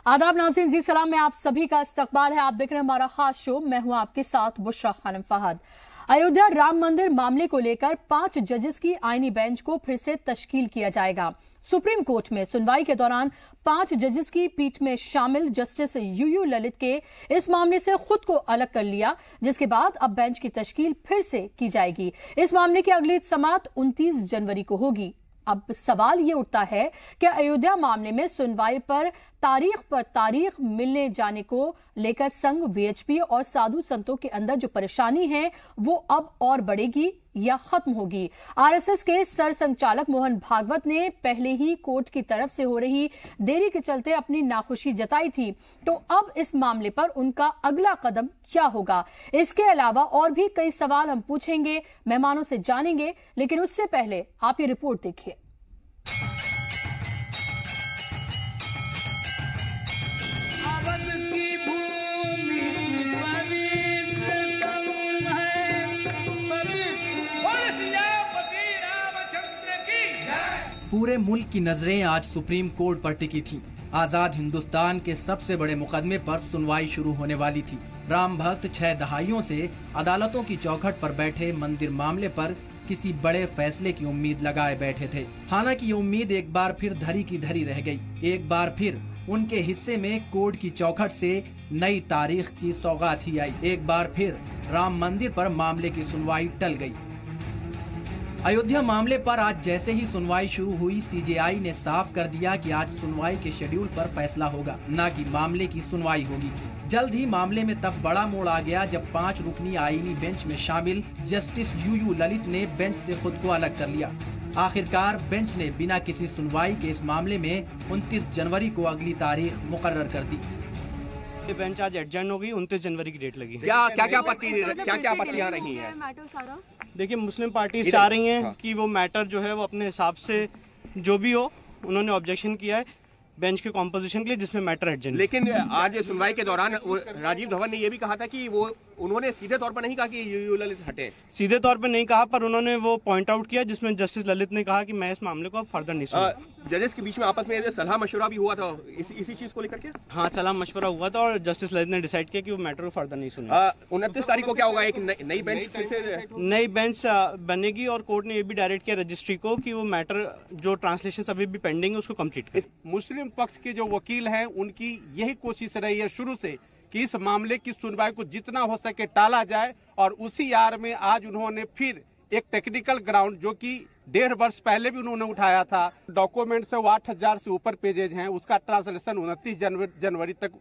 आदाब नाज़रीन, जी सलाम में आप सभी का इस्तकबाल है। आप देख रहे हैं हमारा खास शो। मैं हूं आपके साथ बुशरा खानम फहद। अयोध्या राम मंदिर मामले को लेकर 5 जजेस की आईनी बेंच को फिर से तश्कील किया जाएगा। सुप्रीम कोर्ट में सुनवाई के दौरान 5 जजेस की पीठ में शामिल जस्टिस यूयू ललित के इस मामले से खुद को अलग कर लिया, जिसके बाद अब बेंच की तश्कील फिर से की जाएगी। इस मामले की अगली समाअत 29 जनवरी को होगी। अब सवाल ये उठता है कि अयोध्या मामले में सुनवाई पर तारीख मिलने जाने को लेकर संघ, वीएचपी और साधु संतों के अंदर जो परेशानी है वो अब और बढ़ेगी या खत्म होगी। आरएसएस के सरसंघचालक मोहन भागवत ने पहले ही कोर्ट की तरफ से हो रही देरी के चलते अपनी नाखुशी जताई थी, तो अब इस मामले पर उनका अगला कदम क्या होगा? इसके अलावा और भी कई सवाल हम पूछेंगे, मेहमानों से जानेंगे, लेकिन उससे पहले आप ये रिपोर्ट देखिए। पूरे मुल्क की नजरें आज सुप्रीम कोर्ट पर टिकी थीं। आजाद हिंदुस्तान के सबसे बड़े मुकदमे पर सुनवाई शुरू होने वाली थी। राम भक्त 6 दहाइयों से अदालतों की चौखट पर बैठे मंदिर मामले पर किसी बड़े फैसले की उम्मीद लगाए बैठे थे। हालांकि ये उम्मीद एक बार फिर धरी की धरी रह गई। एक बार फिर उनके हिस्से में कोर्ट की चौखट से नई तारीख की सौगात ही आई। एक बार फिर राम मंदिर पर मामले की सुनवाई टल गई। अयोध्या मामले पर आज जैसे ही सुनवाई शुरू हुई, सीजेआई ने साफ कर दिया कि आज सुनवाई के शेड्यूल पर फैसला होगा, न कि मामले की सुनवाई होगी। जल्द ही मामले में तब बड़ा मोड़ आ गया जब 5 रुकनी आईनी बेंच में शामिल जस्टिस यूयू ललित ने बेंच से खुद को अलग कर लिया। आखिरकार बेंच ने बिना किसी सुनवाई के इस मामले में 29 जनवरी को अगली तारीख मुकर्रर कर दी। बेंच आज एडजर्न होगी, 29 जनवरी की डेट लगी। क्या आपत्तियां रही हैं? देखिए, मुस्लिम पार्टी चाह रही हैं कि वो मैटर जो है वो अपने हिसाब से जो भी हो, उन्होंने ऑब्जेक्शन किया है बेंच के कॉम्पोजिशन के लिए जिसमें मैटर एडजर्न। लेकिन आज सुनवाई के दौरान राजीव धवन ने ये भी कहा था कि वो उन्होंने सीधे तौर पर नहीं कहा कि यूयू ललित हटे। सीधे तौर पर नहीं कहा, पर उन्होंने वो पॉइंट आउट किया जिसमें जस्टिस ललित ने कहा कि मैं इस मामले को अब फर्दर नहीं सुनूंगा। जजेस के बीच में आपस में सलाह मशवरा भी हुआ था इसी चीज को लेकर के? हाँ, सलाह मशवरा हुआ था और जस्टिस ललित ने डिसाइड किया कि वो मैटर को फर्दर नहीं सुनेगा। 29 तारीख को क्या होगा? एक नई बेंच फिर से नई बेंच बनेगी और कोर्ट ने ये भी डायरेक्ट किया रजिस्ट्री को कि वो मैटर जो ट्रांसलेशन अभी भी पेंडिंग है उसको कंप्लीट करे। मुस्लिम पक्ष के जो वकील हैं उनकी यही कोशिश रही है शुरू से कि इस मामले की सुनवाई को जितना हो सके टाला जाए, और उसी आड़ में आज उन्होंने फिर एक टेक्निकल ग्राउंड जो कि 1.5 वर्ष पहले भी उन्होंने उठाया था, डॉक्यूमेंट से 8000 से ऊपर पेजेज हैं, उसका ट्रांसलेशन 29 जनवरी तक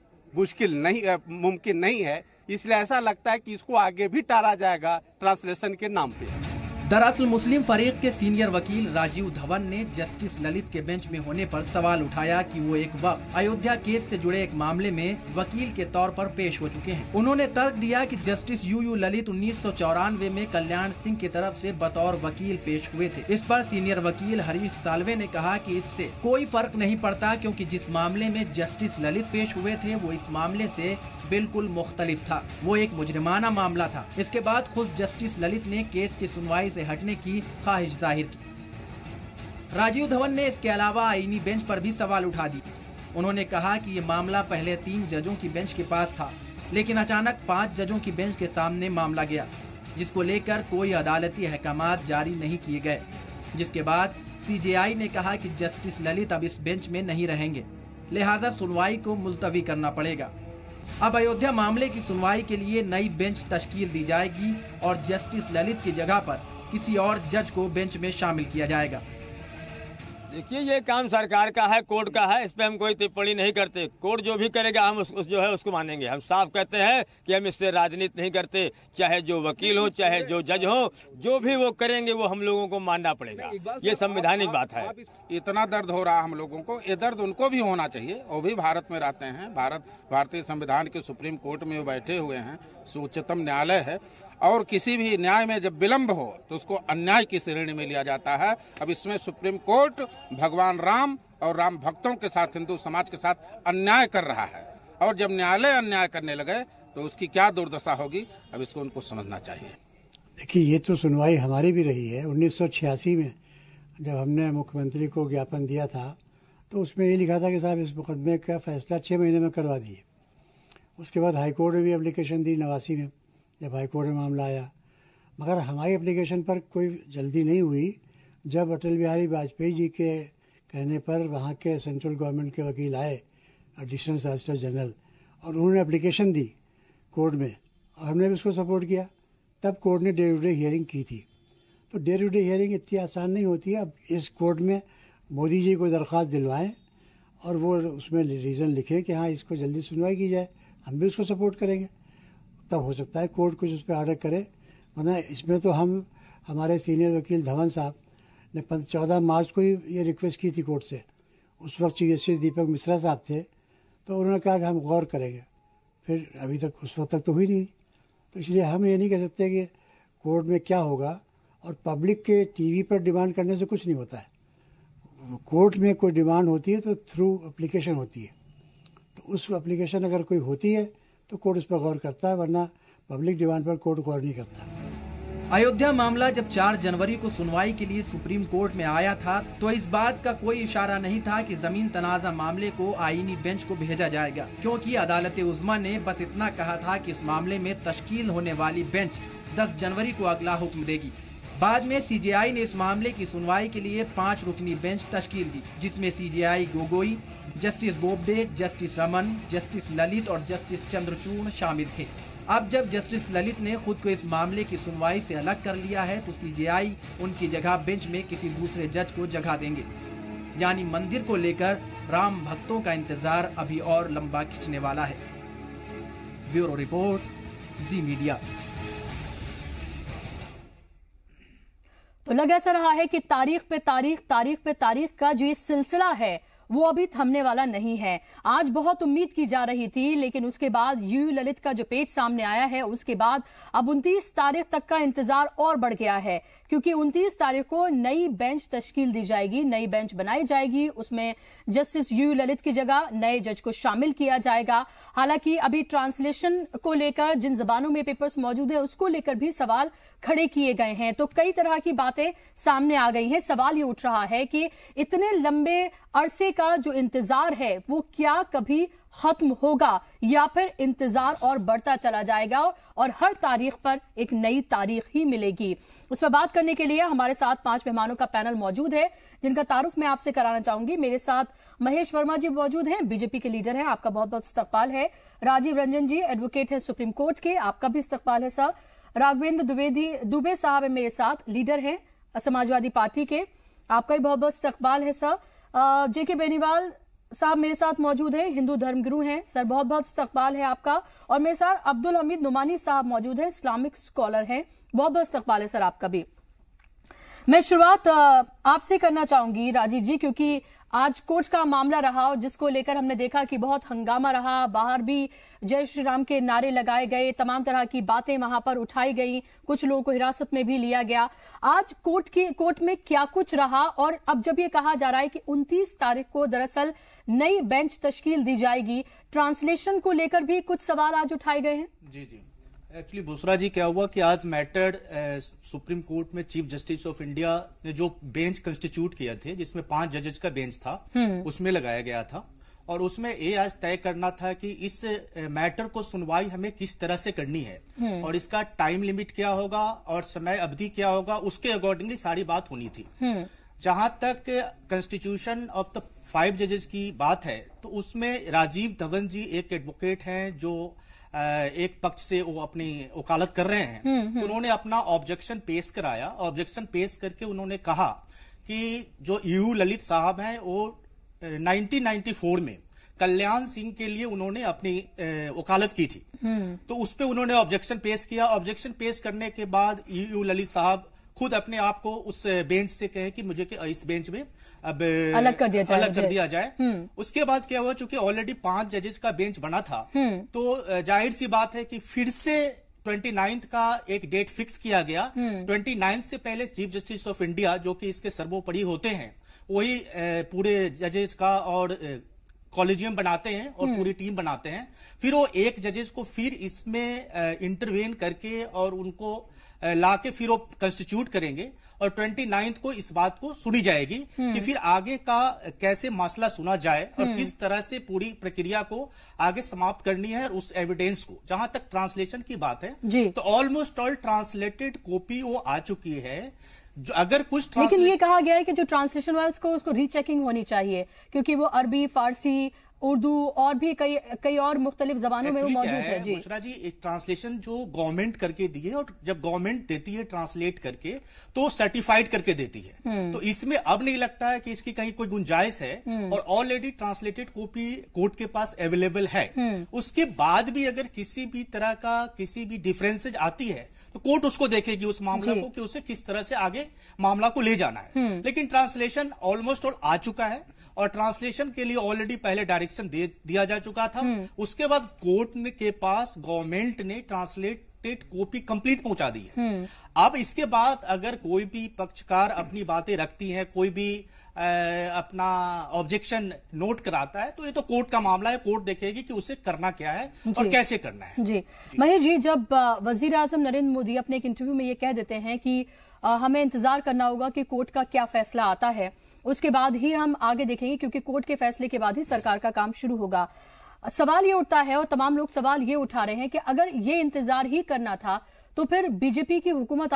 मुमकिन नहीं है। इसलिए ऐसा लगता है कि इसको आगे भी टाला जाएगा ट्रांसलेशन के नाम पे। दरअसल मुस्लिम फरीक के सीनियर वकील राजीव धवन ने जस्टिस ललित के बेंच में होने पर सवाल उठाया कि वो एक वक्त अयोध्या केस से जुड़े एक मामले में वकील के तौर पर पेश हो चुके हैं। उन्होंने तर्क दिया कि जस्टिस यूयू ललित 1994 में कल्याण सिंह की तरफ से बतौर वकील पेश हुए थे। इस पर सीनियर वकील हरीश साल्वे ने कहा कि इससे कोई फर्क नहीं पड़ता, क्योंकि जिस मामले में जस्टिस ललित पेश हुए थे वो इस मामले से बिल्कुल मुख्तलिफ था। वो एक मुजरिमाना मामला था। इसके बाद खुद जस्टिस ललित ने केस की सुनवाई से हटने की ख्वाहिश जाहिर की। राजीव धवन ने इसके अलावा आईनी बेंच पर भी सवाल उठा दी। उन्होंने कहा कि ये मामला पहले 3 जजों की बेंच के पास था, लेकिन अचानक 5 जजों की बेंच के सामने मामला गया, जिसको लेकर कोई अदालती अहकामात जारी नहीं किए गए। जिसके बाद सीजेआई ने कहा कि जस्टिस ललित अब इस बेंच में नहीं रहेंगे, लिहाजा सुनवाई को मुलतवी करना पड़ेगा। अब अयोध्या मामले की सुनवाई के लिए नई बेंच तश्कील दी जाएगी और जस्टिस ललित की जगह पर किसी और जज को बेंच में शामिल किया जाएगा। देखिए, ये काम सरकार का है, कोर्ट का है, इस पे हम कोई टिप्पणी नहीं करते। कोर्ट जो भी करेगा हम उस जो है उसको मानेंगे। हम साफ कहते हैं कि हम इससे राजनीति नहीं करते। चाहे जो वकील हो, चाहे जो जज हो, जो भी वो करेंगे वो हम लोगों को मानना पड़ेगा। ये संवैधानिक बात है। इतना दर्द हो रहा हम लोगों को, ये दर्द उनको भी होना चाहिए। वो भी भारत में रहते हैं, भारतीय संविधान के सुप्रीम कोर्ट में वो बैठे हुए हैं, उच्चतम न्यायालय है, और किसी भी न्याय में जब विलम्ब हो तो उसको अन्याय की श्रेणी में लिया जाता है। अब इसमें सुप्रीम कोर्ट भगवान राम और राम भक्तों के साथ, हिंदू समाज के साथ अन्याय कर रहा है, और जब न्यायालय अन्याय करने लगे तो उसकी क्या दुर्दशा होगी, अब इसको उनको समझना चाहिए। देखिए, ये तो सुनवाई हमारी भी रही है। 1986 में जब हमने मुख्यमंत्री को ज्ञापन दिया था तो उसमें ये लिखा था कि साहब इस मुकदमे का फैसला 6 महीने में करवा दिए। उसके बाद हाई कोर्ट में भी एप्लीकेशन दी 89 में, जब हाई कोर्ट में मामला आया, मगर हमारी एप्लीकेशन पर कोई जल्दी नहीं हुई। जब अटल बिहारी वाजपेयी जी के कहने पर वहाँ के सेंट्रल गवर्नमेंट के वकील आए, एडिशनल सॉलिसिटर जनरल, और उन्होंने एप्लीकेशन दी कोर्ट में और हमने भी उसको सपोर्ट किया, तब कोर्ट ने डे टू डे हियरिंग की थी। तो डे टू डे हियरिंग इतनी आसान नहीं होती है। अब इस कोर्ट में मोदी जी को दरख्वास्त दिलवाएं और वो उसमें रीज़न लिखे कि हाँ इसको जल्दी सुनवाई की जाए, हम भी उसको सपोर्ट करेंगे, तब हो सकता है कोर्ट कुछ उस पर ऑर्डर करे। वरना इसमें तो हमारे सीनियर वकील धवन साहब ने 14 मार्च को ही ये रिक्वेस्ट की थी कोर्ट से। उस वक्त चीफ जस्टिस दीपक मिश्रा साहब थे, तो उन्होंने कहा कि हम गौर करेंगे। फिर अभी तक उस वक्त तक तो हुई नहीं। तो इसलिए हम ये नहीं कह सकते कि कोर्ट में क्या होगा, और पब्लिक के टीवी पर डिमांड करने से कुछ नहीं होता है। कोर्ट में कोई डिमांड होती है तो थ्रू एप्लीकेशन होती है, तो उस एप्लीकेशन अगर कोई होती है तो कोर्ट उस पर गौर करता है, वरना पब्लिक डिमांड पर कोर्ट गौर नहीं करता। अयोध्या मामला जब 4 जनवरी को सुनवाई के लिए सुप्रीम कोर्ट में आया था तो इस बात का कोई इशारा नहीं था कि जमीन तनाजा मामले को आईनी बेंच को भेजा जाएगा, क्योंकि अदालत उज़्मा ने बस इतना कहा था कि इस मामले में तश्कील होने वाली बेंच 10 जनवरी को अगला हुक्म देगी। बाद में सीजेआई ने इस मामले की सुनवाई के लिए 5 रुकनी बेंच तश्कील दी, जिसमें CJI Gogoi, justice Bobde, justice Raman, justice Lalit और जस्टिस चंद्रचूड़ शामिल थे। अब जब जस्टिस ललित ने खुद को इस मामले की सुनवाई से अलग कर लिया है तो सीजेआई उनकी जगह बेंच में किसी दूसरे जज को जगह देंगे। यानी मंदिर को लेकर राम भक्तों का इंतजार अभी और लंबा खिंचने वाला है। ब्यूरो रिपोर्ट, जी मीडिया। तो लग ऐसा रहा है कि तारीख पे तारीख का जो ये सिलसिला है वो अभी थमने वाला नहीं है। आज बहुत उम्मीद की जा रही थी, लेकिन उसके बाद यू ललित का जो पेज सामने आया है उसके बाद अब 29 तारीख तक का इंतजार और बढ़ गया है, क्योंकि 29 तारीख को नई बेंच तश्कील दी जाएगी, नई बेंच बनाई जाएगी। उसमें जस्टिस यू ललित की जगह नए जज को शामिल किया जाएगा। हालांकि अभी ट्रांसलेशन को लेकर जिन जबानों में पेपर्स मौजूद है उसको लेकर भी सवाल खड़े किए गए हैं। तो कई तरह की बातें सामने आ गई हैं। सवाल ये उठ रहा है कि इतने लंबे अरसे का जो इंतजार है वो क्या कभी खत्म होगा या फिर इंतजार और बढ़ता चला जाएगा और हर तारीख पर एक नई तारीख ही मिलेगी। उस पर बात करने के लिए हमारे साथ 5 मेहमानों का पैनल मौजूद है, जिनका तारुफ मैं आपसे कराना चाहूंगी। मेरे साथ महेश वर्मा जी मौजूद हैं, बीजेपी के लीडर हैं, आपका बहुत बहुत इस्तकबाल है। राजीव रंजन जी एडवोकेट है सुप्रीम कोर्ट के, आपका भी इस्तकबाल है सर। राघवेंद्र दुबे साहब है मेरे साथ, लीडर हैं समाजवादी पार्टी के, आपका भी बहुत बहुत इस्तकबाल है सर। जेके बेनीवाल साहब मेरे साथ मौजूद हैं, हिंदू धर्मगुरु हैं सर, बहुत बहुत इस्तकबाल है आपका। और मेरे साथ अब्दुल हमीद नुमानी साहब मौजूद हैं, इस्लामिक स्कॉलर हैं, बहुत बहुत इस्तकबाल है सर आपका भी। मैं शुरुआत आपसे करना चाहूंगी राजीव जी, क्योंकि आज कोर्ट का मामला रहा और जिसको लेकर हमने देखा कि बहुत हंगामा रहा, बाहर भी जय श्री राम के नारे लगाए गए, तमाम तरह की बातें वहां पर उठाई गई, कुछ लोगों को हिरासत में भी लिया गया। आज कोर्ट में क्या कुछ रहा, और अब जब ये कहा जा रहा है कि 29 तारीख को दरअसल नई बेंच तश्कील दी जाएगी, ट्रांसलेशन को लेकर भी कुछ सवाल आज उठाए गए हैं। जी एक्चुअली बुसरा जी क्या हुआ कि आज मैटर सुप्रीम कोर्ट में चीफ जस्टिस ऑफ इंडिया ने जो बेंच कंस्टिट्यूट किया थे, जिसमें 5 जजेस का बेंच था, उसमें लगाया गया था। और उसमें ये आज तय करना था कि इस मैटर को सुनवाई हमें किस तरह से करनी है और इसका टाइम लिमिट क्या होगा और समय अवधि क्या होगा, उसके अकॉर्डिंगली सारी बात होनी थी। जहां तक कॉन्स्टिट्यूशन ऑफ द 5 जजेस की बात है, तो उसमें राजीव धवन जी एक एडवोकेट हैं जो एक पक्ष से वो अपनी वकालत कर रहे हैं। उन्होंने अपना ऑब्जेक्शन पेश कराया। ऑब्जेक्शन पेश करके उन्होंने कहा कि जो यू ललित साहब हैं वो 1994 में कल्याण सिंह के लिए उन्होंने अपनी वकालत की थी, तो उस पर उन्होंने ऑब्जेक्शन पेश किया। ऑब्जेक्शन पेश करने के बाद यू ललित साहब खुद अपने आप को उस बेंच से कहे कि मुझे इस बेंच में अब अलग कर दिया जाए। उसके बाद क्या हुआ, चूंकि ऑलरेडी 5 जजेस का बेंच बना था, तो जाहिर सी बात है कि फिर से 29 का एक डेट फिक्स किया गया। 29 से पहले चीफ जस्टिस ऑफ इंडिया जो कि इसके सर्वोपरि होते हैं, वही पूरे जजेस का और कॉलेजियम बनाते हैं और पूरी टीम बनाते हैं, फिर वो एक जजेस को फिर इसमें इंटरवेन करके और उनको लाके फिर वो कंस्टिट्यूट करेंगे और 29 को इस बात को सुनी जाएगी कि फिर आगे का कैसे मसला सुना जाए और किस तरह से पूरी प्रक्रिया को आगे समाप्त करनी है। उस एविडेंस को, जहां तक ट्रांसलेशन की बात है, तो ऑलमोस्ट ऑल ट्रांसलेटेड कॉपी वो आ चुकी है। जो अगर कुछ लेकिन ये कहा गया है कि जो ट्रांसलेशन हुआ है उसको रीचेकिंग होनी चाहिए, क्योंकि वो अरबी, फारसी, उर्दू और भी कई और मुख्तलिफ जबानों में वो मौजूद है। जी बुशरा जी, एक ट्रांसलेशन जो गवर्नमेंट करके दी है और जब गवर्नमेंट देती है ट्रांसलेट करके तो सर्टिफाइड करके देती है, तो इसमें अब नहीं लगता है कि इसकी कहीं कोई गुंजाइश है और ऑलरेडी ट्रांसलेटेड कॉपी कोर्ट के पास अवेलेबल है। उसके बाद भी अगर किसी भी तरह का किसी भी डिफरेंसेज आती है तो कोर्ट उसको देखेगी उस मामला को कि उसे किस तरह से आगे मामला को ले जाना है। लेकिन ट्रांसलेशन ऑलमोस्ट ऑल आ चुका है और ट्रांसलेशन के लिए ऑलरेडी पहले डायरेक्शन दिया जा चुका था। उसके बाद कोर्ट के पास गवर्नमेंट ने ट्रांसलेटेड कॉपी कंप्लीट पहुंचा दी है। अब इसके बाद अगर कोई भी पक्षकार अपनी बातें रखती है, कोई भी अपना ऑब्जेक्शन नोट कराता है, तो ये तो कोर्ट का मामला है, कोर्ट देखेगी कि उसे करना क्या है और कैसे करना है। जी महेश जी, जब वजीर आजम नरेंद्र मोदी अपने एक इंटरव्यू में ये कह देते हैं कि हमें इंतजार करना होगा कि कोर्ट का क्या फैसला आता है, उसके बाद ही हम आगे देखेंगे, क्योंकि कोर्ट के फैसले के बाद ही सरकार का काम शुरू होगा। सवाल ये उठता है और तमाम लोग सवाल ये उठा रहे हैं कि अगर ये इंतजार ही करना था तो फिर बीजेपी की हुकूमत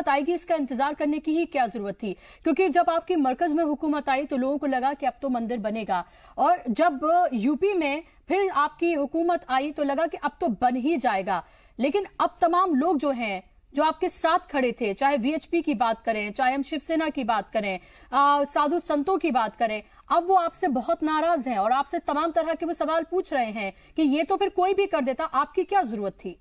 आएगी, इसका इंतजार करने की ही क्या जरूरत थी? क्योंकि जब आपकी मरकज में हुकूमत आई तो लोगों को लगा कि अब तो मंदिर बनेगा, और जब यूपी में फिर आपकी हुकूमत आई तो लगा कि अब तो बन ही जाएगा। लेकिन अब तमाम लोग जो हैं, जो आपके साथ खड़े थे, चाहे वीएचपी की बात करें, चाहे हम शिवसेना की बात करें, साधु संतों की बात करें, अब वो आपसे बहुत नाराज हैं और आपसे तमाम तरह के वो सवाल पूछ रहे हैं कि ये तो फिर कोई भी कर देता, आपकी क्या जरूरत थी?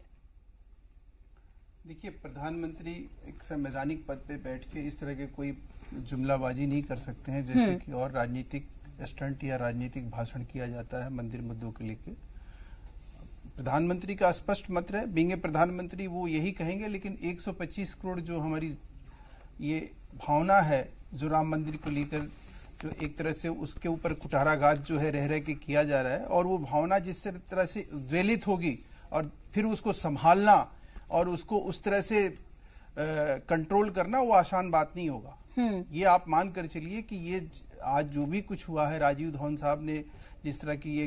देखिए, प्रधानमंत्री एक संवैधानिक पद पे बैठ के इस तरह के कोई जुमलाबाजी नहीं कर सकते हैं जैसे कि और राजनीतिक स्टंट या राजनीतिक भाषण किया जाता है मंदिर मुद्दों के लेके। प्रधानमंत्री का स्पष्ट मत है, बींगे प्रधानमंत्री वो यही कहेंगे, लेकिन 125 करोड़ जो हमारी ये भावना है जो राम मंदिर को लेकर, जो एक तरह से उसके ऊपर कुठाराघात जो है रह रह के किया जा रहा है, और वो भावना जिस तरह से ज्वलित होगी और फिर उसको संभालना और उसको उस तरह से कंट्रोल करना वो आसान बात नहीं होगा। ये आप मान कर चलिए कि ये आज जो भी कुछ हुआ है, राजीव धवन साहब ने जिस तरह की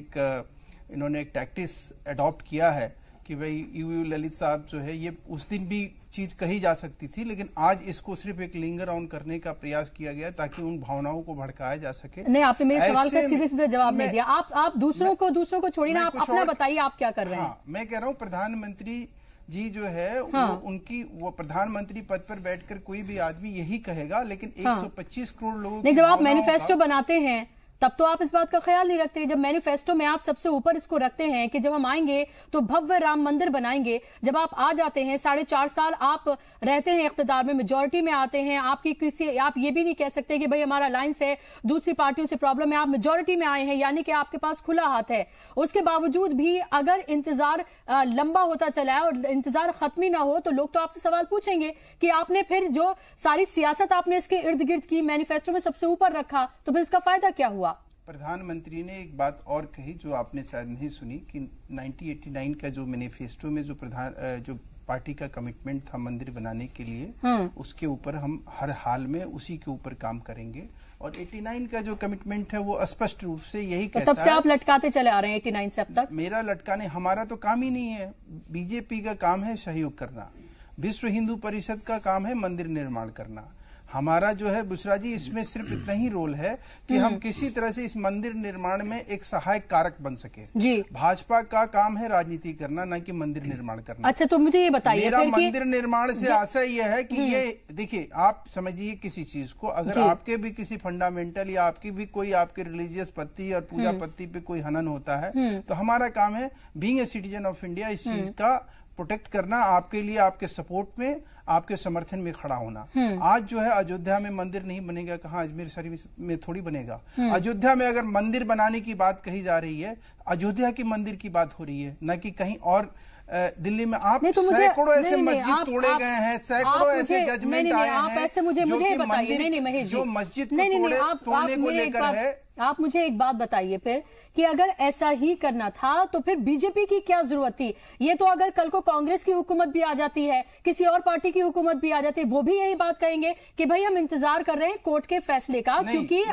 इन्होंने एक टैक्टिस अडॉप्ट किया है कि भाई यूयू ललित साहब जो है, ये उस दिन भी चीज कही जा सकती थी, लेकिन आज इसको सिर्फ एक लिंगर ऑन करने का प्रयास किया गया ताकि उन भावनाओं को भड़काया जा सके। नहीं, आपने मेरे सवाल का सीधे सीधे जवाब नहीं दिया। आप दूसरों को छोड़िए ना, आप अपना बताइए आप क्या कर रहे हैं। मैं कह रहा हूँ प्रधानमंत्री जी जो है वो प्रधानमंत्री पद पर बैठकर कोई भी आदमी यही कहेगा, लेकिन 125 करोड़ लोगों नहीं, जब आप मैनिफेस्टो बनाते हैं तब तो आप इस बात का ख्याल नहीं रखते। जब मैनिफेस्टो में आप सबसे ऊपर इसको रखते हैं कि जब हम आएंगे तो भव्य राम मंदिर बनाएंगे, जब आप आ जाते हैं 4.5 साल आप रहते हैं इख्तिदार में, मेजोरिटी में आते हैं, आप ये भी नहीं कह सकते कि भाई हमारा अलायंस है, दूसरी पार्टियों से प्रॉब्लम है, आप मेजोरिटी में आए हैं, यानी कि आपके पास खुला हाथ है। उसके बावजूद भी अगर इंतजार लंबा होता चला है और इंतजार खत्म ही ना हो तो लोग तो आपसे सवाल पूछेंगे कि आपने फिर जो सारी सियासत आपने इसके इर्द गिर्द की, मैनिफेस्टो में सबसे ऊपर रखा, तो फिर इसका फायदा क्या हुआ? प्रधानमंत्री ने एक बात और कही जो आपने शायद नहीं सुनी कि 1989 का जो मैनिफेस्टो में जो पार्टी का कमिटमेंट था मंदिर बनाने के लिए, उसके ऊपर हम हर हाल में उसी के ऊपर काम करेंगे। और 89 का जो कमिटमेंट है वो स्पष्ट रूप से यही कहता है। तब से आप लटकाते चले आ रहे हैं 89 से अब तक? मेरा लटकाने, हमारा तो काम ही नहीं है। बीजेपी का काम है सहयोग करना, विश्व हिंदू परिषद का काम है मंदिर निर्माण करना। हमारा जो है बुशरा जी इसमें सिर्फ इतना ही रोल है कि हम किसी तरह से इस मंदिर निर्माण में एक सहायक कारक बन सके। जी, भाजपा का काम है राजनीति करना, न कि मंदिर निर्माण करना। अच्छा, तो मुझे ये बताइए, मेरा मंदिर निर्माण से आशा यह है कि ये देखिए, आप समझिए किसी चीज को, अगर आपके भी किसी फंडामेंटल या आपकी भी कोई आपके रिलीजियस पत्ती और पूजा पत्ती पे कोई हनन होता है, तो हमारा काम है being a citizen of India इस चीज का प्रोटेक्ट करना, आपके लिए आपके सपोर्ट में, आपके समर्थन में खड़ा होना। आज जो है अयोध्या में मंदिर नहीं बनेगा, कहाँ अजमेर शरीफ में थोड़ी बनेगा। अयोध्या में अगर मंदिर बनाने की बात कही जा रही है, अयोध्या की मंदिर की बात हो रही है, न कि कहीं और दिल्ली में। आप सैकड़ों ऐसे मस्जिद तोड़े गए हैं, सैकड़ों ऐसे जजमेंट आए हैं, मुझे बताइए, जो मस्जिद को तोड़ने को लेकर है। आप मुझे एक बात बताइए फिर कि अगर ऐसा ही करना था तो फिर बीजेपी की क्या जरूरत थी? ये तो अगर कल को कांग्रेस की हुकूमत भी आ जाती है, किसी और पार्टी की हुकूमत भी आ जाती है, वो भी यही बात कहेंगे कि भाई हम इंतजार कर रहे हैं कोर्ट के फैसले का, क्योंकि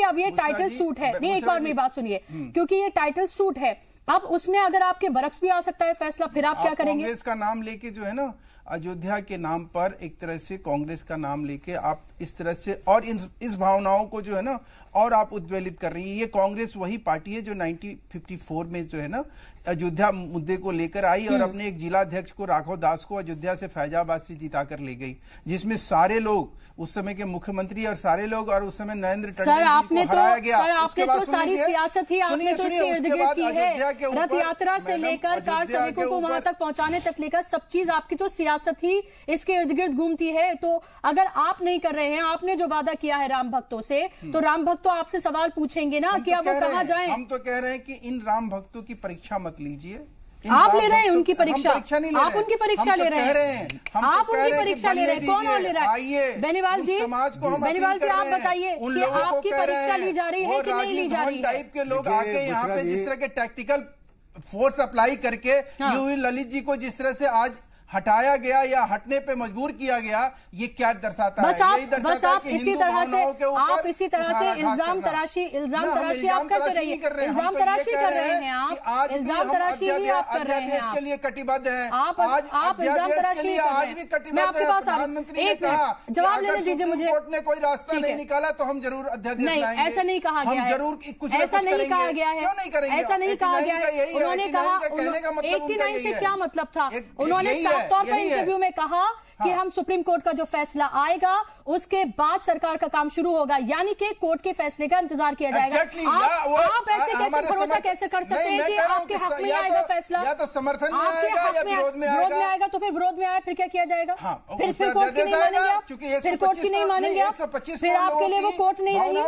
अब ये टाइटल सूट है। नहीं, एक बार मेरी बात सुनिए, क्योंकि ये टाइटल सूट है, अब उसमें अगर आपके बरक्स भी आ सकता है फैसला, फिर आप क्या करेंगे? कांग्रेस का नाम लेके जो है ना, अयोध्या के नाम पर एक तरह से कांग्रेस का नाम लेके आप इस तरह से और इस भावनाओं को जो है ना और आप उद्वेलित कर रही है। ये कांग्रेस वही पार्टी है जो 1954 में जो है ना अयोध्या मुद्दे को लेकर आई और अपने एक जिला अध्यक्ष को राघव दास को अयोध्या से फैजाबाद से जिताकर ले गई, जिसमें सारे लोग उस समय के मुख्यमंत्री और सारे लोग और उस समय नरेंद्र टंडन जी को हराया गया। उसके बाद सारी सियासत ही आपने तो इसके इर्द गिर्द की है, रथ यात्रा से लेकर कार श्रमिकों को वहां तक पहुंचाने तक लेकर सब चीज आपकी तो सियासत ही इसके इर्द गिर्द घूमती है। तो अगर आप नहीं कर रहे हैं, आपने जो वादा किया है राम भक्तों से, तो राम भक्त तो आपसे सवाल पूछेंगे ना कि अब वो कहां जाएं? हम तो कह रहे हैं कि इन राम भक्तों की परीक्षा मत लीजिए। आप ले रहे हैं उनकी परीक्षा? आप उनकी परीक्षा ले रहे हैं? आप उनकी परीक्षा ले रहे हैं? कौन और ले रहा है? बेनीवाल जी, बेनीवाल जी आप बताइए कि आपकी परीक्षा ली जा रही है कि नहीं ली जा रही है? टाइप के लोग आके यहाँ पे जिस तरह के टैक्टिकल फोर्स अप्लाई करके यूवी ललित जी को जिस तरह से आज हटाया गया या हटने पे मजबूर किया गया, ये क्या दर्शाता है? यही दर्शाता है कि हिंदू भावनाओं के ऊपर आप इसी तरह से इल्जाम तराशी आप करते रहिए। इल्जाम तराशी कर रहे हैं आप, इल्जाम तराशी ही आप कर रहे हैं। के लिए कटिबद्ध हैं आप इल्जाम तराशी आज भी कटिबद्ध हैं। प्रधानमंत्री ने कहा जवाब लेने दीजिए मुझे। कोर्ट ने कोई रास्ता नहीं निकाला तो हम जरूर अध्यादेश लाएंगे। ऐसा नहीं कहा गया है, जरूर कुछ ऐसा नहीं कहा गया है, क्यों नहीं करेंगे? ऐसा नहीं कहा गया है। उन्होंने कहा 89 से क्या मतलब था? उन्होंने साफ तौर पर इंटरव्यू में कहा कि हम सुप्रीम कोर्ट का जो फैसला आएगा उसके बाद सरकार का काम शुरू होगा, यानी कि कोर्ट के फैसले का इंतजार किया जाएगा। आप ऐसे कैसे भरोसा कैसे कर सकते हैं कि आपके हक में आएगा फैसला? या तो समर्थन में आएगा या विरोध में आएगा। तो फिर विरोध में आए फिर क्या किया जाएगा? फिर कोर्ट की नहीं मानेंगे आप? फिर कोर्ट की नहीं मानेंगे आप? फिर आपके लिए वो कोर्ट नहीं रही?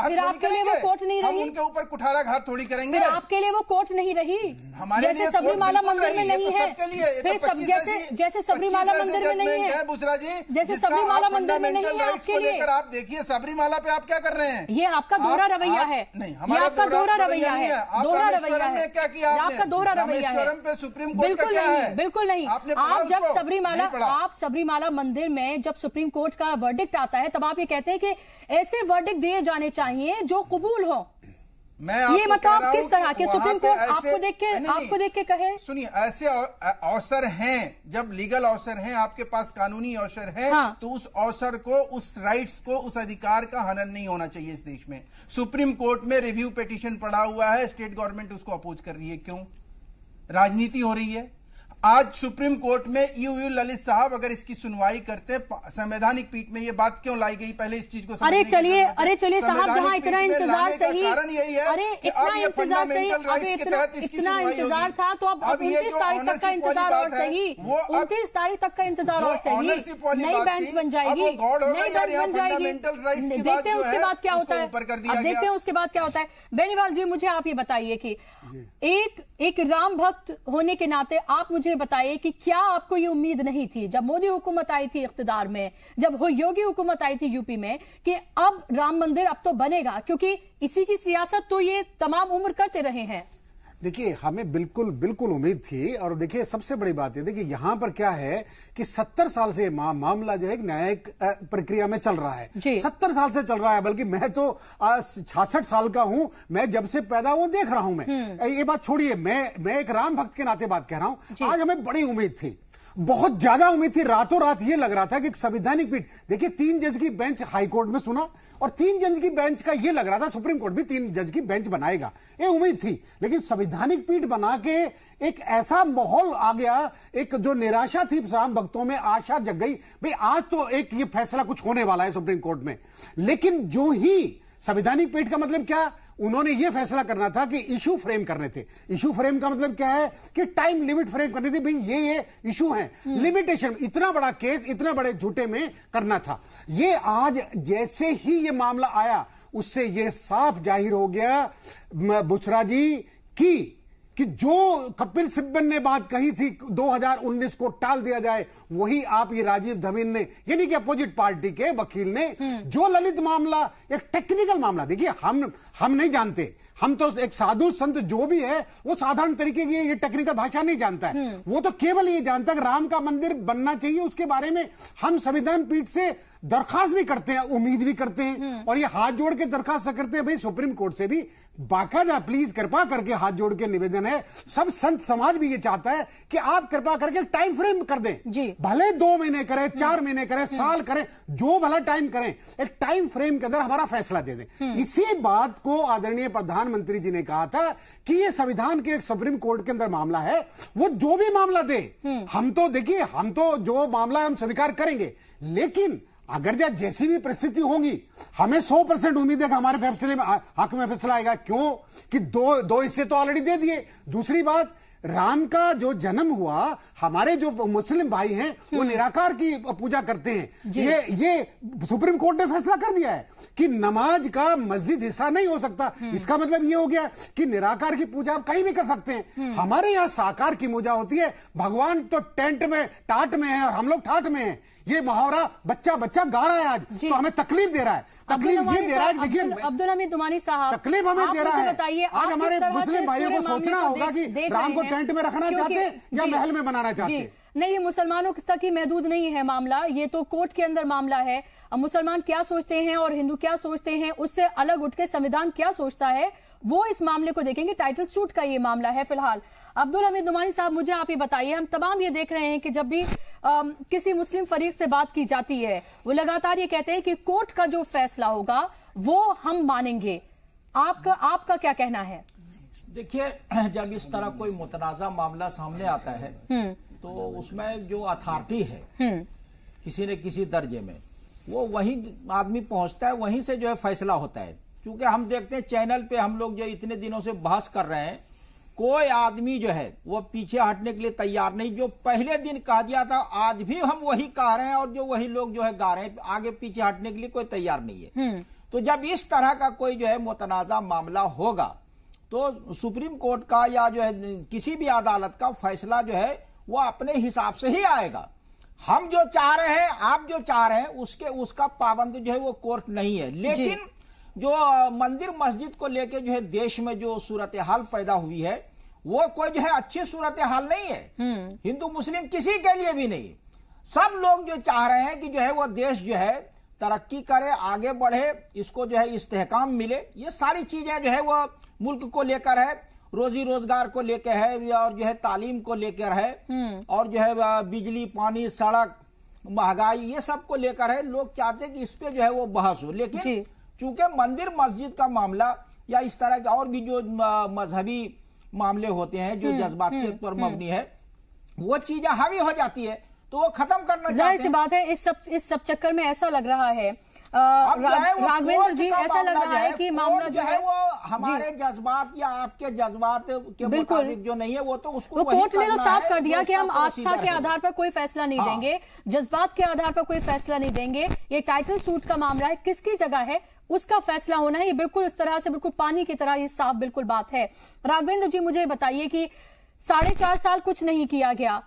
फिर आपके लिए वो कोर्ट नहीं रही? उनके ऊपर कुठाराघात थोड़ी करेंगे। फिर आपके लिए वो कोर्ट नहीं रही? जैसे सबरीमाला मंदिर में नहीं है, फिर जैसे सबरीमाला मंदिर में नहीं है, बुसरा जी, जैसे सबरीमाला मंदिर में नहीं है आपके लिए। आप देखिए सबरीमाला पे आप क्या कर रहे हैं? ये आपका दोहरा रवैया है। नहीं, हमारा दोहरा रवैया है। दोहरा रवैया है। क्या किया आपका दोहरा रवैया है? पे सुप्रीम कोर्ट का क्या है? बिल्कुल नहीं। आप जब सबरीमाला मंदिर में जब सुप्रीम कोर्ट का वर्डिक्ट आता है तब आप ये कहते हैं कि ऐसे वर्डिक्ट दिए जाने चाहिए जो कबूल हो। ये मतलब किस तरह के सुप्रीम कोर्ट आपको देख के कहे? सुनिए, ऐसे अवसर हैं, जब लीगल अवसर हैं, आपके पास कानूनी अवसर है, तो उस अवसर को, उस राइट्स को, उस अधिकार का हनन नहीं होना चाहिए इस देश में। सुप्रीम कोर्ट में रिव्यू पिटीशन पड़ा हुआ है, स्टेट गवर्नमेंट उसको अपोज कर रही है। क्यों? राजनीति हो रही है। आज सुप्रीम कोर्ट में यूयू ललित साहब अगर इसकी सुनवाई करते, संवैधानिक पीठ में ये बात क्यों लाई गई? पहले इस चीज को अरे चलिए साहब, जहाँ इतना इंतजार सही, कारण यही है, अरे इतना इंतजार सही, इतना इंतजार था तो अब 29 तारीख तक का इंतजार और सही, 29 तारीख तक का इंतजार और सही, नई बेंच बन जाएगी, नई बेंच बन जाएगी। देखते हैं उसके बाद क्या होता है, देखते हैं उसके बाद क्या होता है। बेनीवाल जी, मुझे आप ये बताइए कि एक राम भक्त होने के नाते आप मुझे बताइए कि क्या आपको ये उम्मीद नहीं थी जब मोदी हुकूमत आई थी इख्तिदार में, जब योगी हुकूमत आई थी यूपी में, कि अब राम मंदिर अब तो बनेगा? क्योंकि इसी की सियासत तो ये तमाम उम्र करते रहे हैं। देखिए, हमें बिल्कुल उम्मीद थी। और देखिए, सबसे बड़ी बात है, देखिए यहां पर क्या है कि 70 साल से मामला जो है न्यायिक प्रक्रिया में चल रहा है। 70 साल से चल रहा है, बल्कि मैं तो 66 साल का हूं। मैं जब से पैदा हुआ देख रहा हूं। मैं ये बात छोड़िए, मैं एक राम भक्त के नाते बात कह रहा हूं। आज हमें बड़ी उम्मीद थी, बहुत ज्यादा उम्मीद थी। रातों रात ये लग रहा था कि संवैधानिक पीठ, देखिए 3 जज की बेंच हाई कोर्ट में सुना और 3 जज की बेंच का ये लग रहा था सुप्रीम कोर्ट भी 3 जज की बेंच बनाएगा, ये उम्मीद थी। लेकिन संवैधानिक पीठ बना के एक ऐसा माहौल आ गया, एक जो निराशा थी राम भक्तों में, आशा जग गई भाई आज तो एक ये फैसला कुछ होने वाला है सुप्रीम कोर्ट में। लेकिन जो ही संवैधानिक पीठ का मतलब क्या, उन्होंने यह फैसला करना था कि इशू फ्रेम करने थे। इशू फ्रेम का मतलब क्या है कि टाइम लिमिट फ्रेम करनी थी। भाई ये इशू है, लिमिटेशन, इतना बड़ा केस इतने बड़े झूठे में करना था। ये आज जैसे ही ये मामला आया उससे ये साफ जाहिर हो गया बुसरा जी कि कि जो कपिल सिब्बल ने बात कही थी 2019 को टाल दिया जाए, वही आप ये राजीव धवन ने, यानी कि अपोजिट पार्टी के वकील ने, जो ललित मामला एक टेक्निकल मामला, देखिए हम नहीं जानते, हम तो एक साधु संत जो भी है वो साधारण तरीके की ये टेक्निकल भाषा नहीं जानता है, वो तो केवल ये जानता है कि राम का मंदिर बनना चाहिए, उसके बारे में हम संविधान पीठ से दरखास्त भी करते हैं, उम्मीद भी करते हैं, और ये हाथ जोड़ के दरखास्त करते हैं भाई सुप्रीम कोर्ट से भी बाकायदा प्लीज कृपा करके हाथ जोड़ के निवेदन है, सब संत समाज भी ये चाहता है कि आप कृपा करके टाइम फ्रेम कर दें, भले 2 महीने करें, 4 महीने करें, साल करें, जो भला टाइम करें, एक टाइम फ्रेम के अंदर हमारा फैसला दे दें। इसी बात को आदरणीय प्रधानमंत्री जी ने कहा था कि ये संविधान के एक सुप्रीम कोर्ट के अंदर मामला है, वो जो भी मामला दे, हम तो देखिए, हम तो जो मामला है हम स्वीकार करेंगे, लेकिन अगर जैसी भी परिस्थिति होगी, हमें 100% उम्मीद है कि हमारे फैसले में हक में फैसला आएगा। क्यों कि दो हिस्से तो ऑलरेडी दे दिए। दूसरी बात, राम का जो जन्म हुआ, हमारे जो मुस्लिम भाई हैं वो निराकार की पूजा करते हैं, ये सुप्रीम कोर्ट ने फैसला कर दिया है कि नमाज का मस्जिद हिस्सा नहीं हो सकता। इसका मतलब ये हो गया कि निराकार की पूजा आप कहीं भी कर सकते हैं। हमारे यहाँ साकार की पूजा होती है, भगवान तो टेंट में टाट में है और हम लोग ठाट में हैं। ये मुहावरा बच्चा गा रहा है आज, तो हमें तकलीफ दे रहा है, तकलीफ ये दे रहा है। देखिए अब्दुल हमीद नुमानी साहब, तकलीफ हमें दे रहा है। आज हमारे मुस्लिम भाइयों को सोचना होगा कि राम को टेंट में रखना चाहते हैं या महल में बनाना चाहते हैं। नहीं, ये मुसलमानों तक ही महदूद नहीं है मामला, ये तो कोर्ट के अंदर मामला है। अब मुसलमान क्या सोचते हैं और हिंदू क्या सोचते हैं, उससे अलग उठ के संविधान क्या सोचता है, वो इस मामले को देखेंगे। टाइटल सूट का ये मामला है फिलहाल। अब्दुल हमीद नुमानी साहब, मुझे आप ये बताइए, हम तमाम ये देख रहे हैं कि जब भी किसी मुस्लिम फरीक से बात की जाती है, वो लगातार ये कहते हैं कि कोर्ट का जो फैसला होगा वो हम मानेंगे। आपका क्या कहना है? देखिए, जब इस तरह कोई मुतनाज़ा मामला सामने आता है तो उसमें जो अथॉरिटी है किसी न किसी दर्जे में, वो वहीं आदमी पहुंचता है, वहीं से जो है फैसला होता है। क्योंकि हम देखते हैं चैनल पे हम लोग जो इतने दिनों से बहस कर रहे हैं, कोई आदमी जो है वो पीछे हटने के लिए तैयार नहीं। जो पहले दिन कह दिया था, आज भी हम वही कह रहे हैं, और जो वही लोग जो है गा रहे हैं, आगे पीछे हटने के लिए कोई तैयार नहीं है। तो जब इस तरह का कोई जो है मुतनाज़ा मामला होगा, तो सुप्रीम कोर्ट का या जो है किसी भी अदालत का फैसला जो है वो अपने हिसाब से ही आएगा। हम जो चाह रहे हैं, आप जो चाह रहे हैं, उसका पाबंद जो है वो कोर्ट नहीं है। लेकिन जो मंदिर मस्जिद को लेके जो है देश में जो सूरत हाल पैदा हुई है, वो कोई जो है अच्छी सूरत हाल नहीं है, हिंदू मुस्लिम किसी के लिए भी नहीं। सब लोग जो चाह रहे हैं कि जो है वो देश जो है तरक्की करे, आगे बढ़े, इसको जो है इस्तेहकाम मिले। ये सारी चीजें जो है वो मुल्क को लेकर है, रोजी रोजगार को लेकर है, और जो है तालीम को लेकर है, और जो है बिजली, पानी, सड़क, महंगाई, ये सब को लेकर है। लोग चाहते हैं कि इस पे जो है वो बहस हो। लेकिन चूंकि मंदिर मस्जिद का मामला या इस तरह के और भी जो मजहबी मामले होते हैं जो जज्बातियत पर मबनी है, वो चीजें हावी हो जाती है, तो वो खत्म करना चाहते हैं। जाहिर सी बात है, इस सब चक्कर में ऐसा लग रहा है राघवेंद्र जी, ऐसा लग रहा है कि मामला जो है वो हमारे जज्बात या आपके जज्बात के मुताबिक जो नहीं है, वो तो उसको कोर्ट ने तो साफ कर दिया कि हम आस्था के आधार पर कोई फैसला नहीं देंगे, जज्बात के आधार पर कोई फैसला नहीं देंगे। ये टाइटल सूट का मामला है, किसकी जगह है उसका फैसला होना है। ये बिल्कुल इस तरह से, बिल्कुल पानी की तरह ये साफ बिल्कुल बात है। राघवेंद्र जी, मुझे बताइए कि 4.5 साल कुछ नहीं किया गया,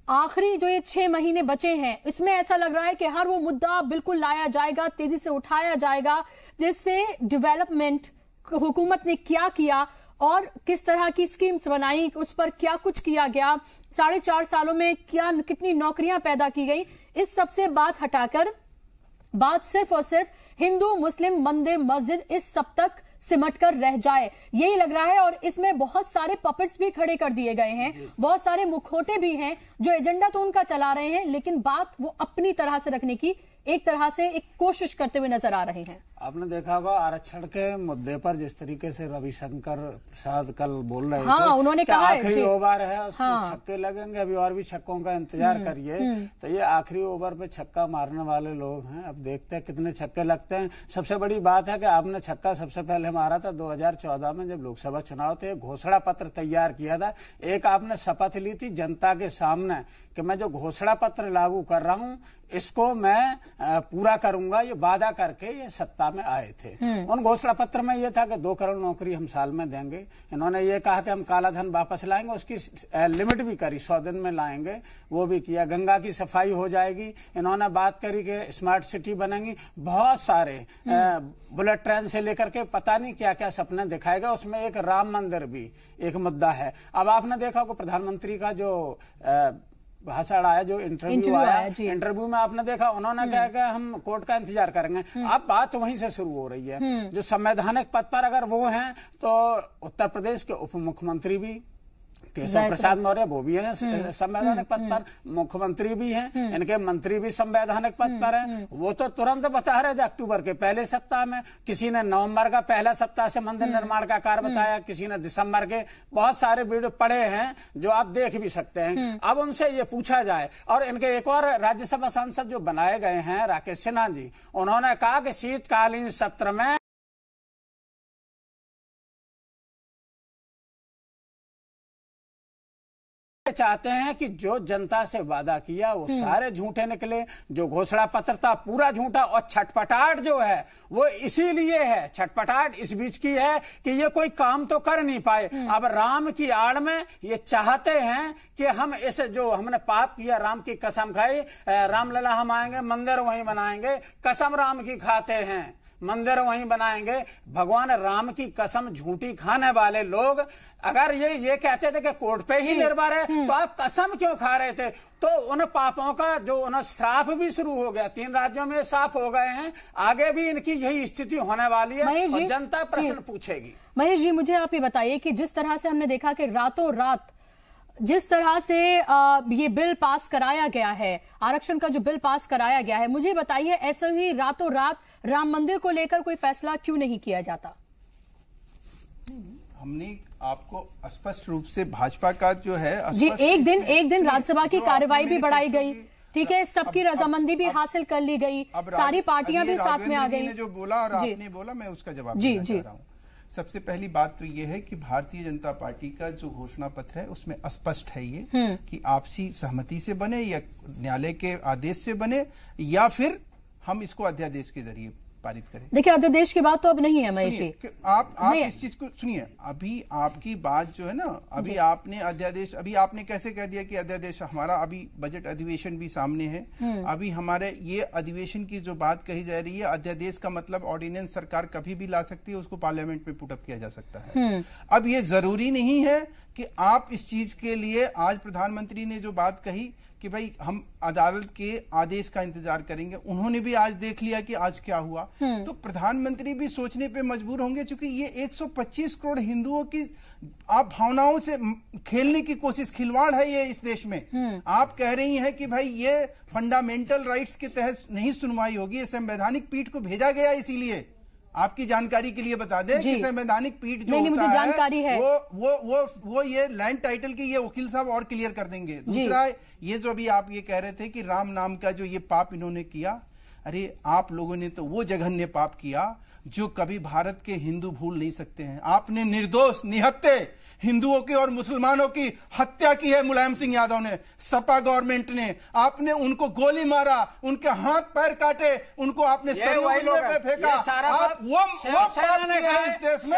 आखिरी जो ये 6 महीने बचे हैं, इसमें ऐसा लग रहा है कि हर वो मुद्दा बिल्कुल लाया जाएगा, तेजी से उठाया जाएगा, जिससे डेवलपमेंट हुकूमत ने क्या किया और किस तरह की स्कीम्स बनाई, उस पर क्या कुछ किया गया, 4.5 सालों में कितनी नौकरियां पैदा की गई, इस सबसे बात हटाकर बात सिर्फ और सिर्फ हिंदू मुस्लिम मंदिर मस्जिद इस सब तक सिमट कर रह जाए, यही लग रहा है। और इसमें बहुत सारे पपेट्स भी खड़े कर दिए गए हैं, बहुत सारे मुखौटे भी हैं जो एजेंडा तो उनका चला रहे हैं, लेकिन बात वो अपनी तरह से रखने की एक तरह से एक कोशिश करते हुए नजर आ रहे हैं। आपने देखा होगा आरक्षण के मुद्दे पर जिस तरीके से रविशंकर प्रसाद कल बोल रहे थे, उन्होंने कहा आखिरी ओवर है, उसमें छक्के लगेंगे, अभी और भी छक्कों का इंतजार करिए। तो ये आखिरी ओवर पे छक्का मारने वाले लोग हैं, अब देखते हैं कितने छक्के लगते हैं। सबसे बड़ी बात है कि आपने छक्का सबसे पहले मारा था 2014 में जब लोकसभा चुनाव थे, घोषणा पत्र तैयार किया था, एक आपने शपथ ली थी जनता के सामने कि मैं जो घोषणा पत्र लागू कर रहा हूँ इसको मैं पूरा करूंगा, ये वादा करके ये सत्ता सत्ता में आए थे। उन घोषणा पत्र में ये था कि 2 करोड़ नौकरी हम साल में देंगे। इन्होंने ये कहा कि हम काला धन वापस लाएंगे, उसकी लिमिट भी करी, 100 दिन में लाएंगे, वो भी किया। गंगा की सफाई हो जाएगी, इन्होंने बात करी कि स्मार्ट सिटी बनेंगी, बहुत सारे बुलेट ट्रेन से लेकर के पता नहीं क्या क्या सपने दिखाएगा। उसमें एक राम मंदिर भी एक मुद्दा है। अब आपने देखा कि प्रधानमंत्री का जो भाषण आया, जो इंटरव्यू आया, इंटरव्यू में आपने देखा उन्होंने कहा कि हम कोर्ट का इंतजार करेंगे। अब बात वहीं से शुरू हो रही है। जो संवैधानिक पद पर अगर वो हैं तो उत्तर प्रदेश के उप मुख्यमंत्री भी केशव प्रसाद मौर्य वो भी हैं संवैधानिक पद पर, मुख्यमंत्री भी हैं, इनके मंत्री भी संवैधानिक पद पर हैं। वो तो तुरंत बता रहे थे अक्टूबर के पहले सप्ताह में, किसी ने नवंबर का पहला सप्ताह से मंदिर निर्माण का कार्य बताया, किसी ने दिसंबर के। बहुत सारे वीडियो पड़े हैं जो आप देख भी सकते हैं। अब उनसे ये पूछा जाए, और इनके एक और राज्यसभा सांसद जो बनाए गए हैं राकेश सिन्हा जी, उन्होंने कहा कि शीतकालीन सत्र में चाहते हैं कि जो जनता से वादा किया वो सारे झूठे निकले, जो घोषणा पत्र था पूरा झूठा। और छटपटाहट जो है वो इसीलिए है, छटपटाहट इस बीच की है कि ये कोई काम तो कर नहीं पाए। अब राम की आड़ में ये चाहते हैं कि हम इस जो हमने पाप किया, राम की कसम खाई, रामलला हम आएंगे मंदिर वहीं बनाएंगे, कसम राम की खाते हैं मंदिर वहीं बनाएंगे। भगवान राम की कसम झूठी खाने वाले लोग अगर ये कहते थे कि कोर्ट पे ही निर्भर है, तो आप कसम क्यों खा रहे थे? तो उन पापों का जो उन्हें श्राप भी शुरू हो गया, 3 राज्यों में साफ हो गए हैं, आगे भी इनकी यही स्थिति होने वाली है और जनता प्रश्न पूछेगी। महेश जी, मुझे आप ये बताइए कि जिस तरह से हमने देखा कि रातों रात जिस तरह से ये बिल पास कराया गया है, आरक्षण का जो बिल पास कराया गया है, मुझे बताइए ऐसे ही रातों रात राम मंदिर को लेकर कोई फैसला क्यों नहीं किया जाता? हमने आपको स्पष्ट रूप से भाजपा का जो है जी, एक दिन राज्यसभा की कार्यवाही भी बढ़ाई गई, ठीक है, सबकी रजामंदी भी हासिल कर ली गई, सारी पार्टियां भी साथ में आ गई। जो बोला और आपने बोला, मैं उसका जवाब देना चाह रहा हूं। सबसे पहली बात तो ये है कि भारतीय जनता पार्टी का जो घोषणा पत्र है उसमें स्पष्ट है ये कि आपसी सहमति से बने या न्यायालय के आदेश से बने या फिर हम इसको अध्यादेश के जरिए पारित करें। देखिए, अध्यादेश की बात तो अब नहीं है महेश जी, आप इस चीज को सुनिए। अभी आपकी बात जो है ना, अभी आपने अध्यादेश, अभी आपने कैसे कह दिया कि अध्यादेश, हमारा अभी बजट अधिवेशन भी सामने है। अभी हमारे ये अधिवेशन की जो बात कही जा रही है, अध्यादेश का मतलब ऑर्डिनेंस सरकार कभी भी ला सकती है, उसको पार्लियामेंट में पुटअप किया जा सकता है। अब ये जरूरी नहीं है कि आप इस चीज के लिए, आज प्रधानमंत्री ने जो बात कही कि भाई हम अदालत के आदेश का इंतजार करेंगे, उन्होंने भी आज देख लिया कि आज क्या हुआ, तो प्रधानमंत्री भी सोचने पे मजबूर होंगे, क्योंकि ये 125 करोड़ हिंदुओं की आप भावनाओं से खेलने की कोशिश, खिलवाड़ है ये इस देश में। आप कह रही हैं कि भाई ये फंडामेंटल राइट्स के तहत नहीं सुनवाई होगी, ये संवैधानिक पीठ को भेजा गया, इसीलिए आपकी जानकारी के लिए बता दें कि संवैधानिक पीठ जो होता है वो ये लैंड टाइटल के ये वकील साहब और क्लियर कर देंगे। दूसरा, ये जो भी आप ये कह रहे थे कि राम नाम का जो ये पाप इन्होंने किया, अरे आप लोगों ने तो वो जघन्य पाप किया जो कभी भारत के हिंदू भूल नहीं सकते हैं। आपने निर्दोष निहत्थे हिंदुओं की और मुसलमानों की हत्या की है मुलायम सिंह यादव ने, सपा गवर्नमेंट ने। आपने उनको गोली मारा, उनके हाथ पैर काटे, उनको आपने सरियों पे फेंका। आप वो पाप किया है इस देश में,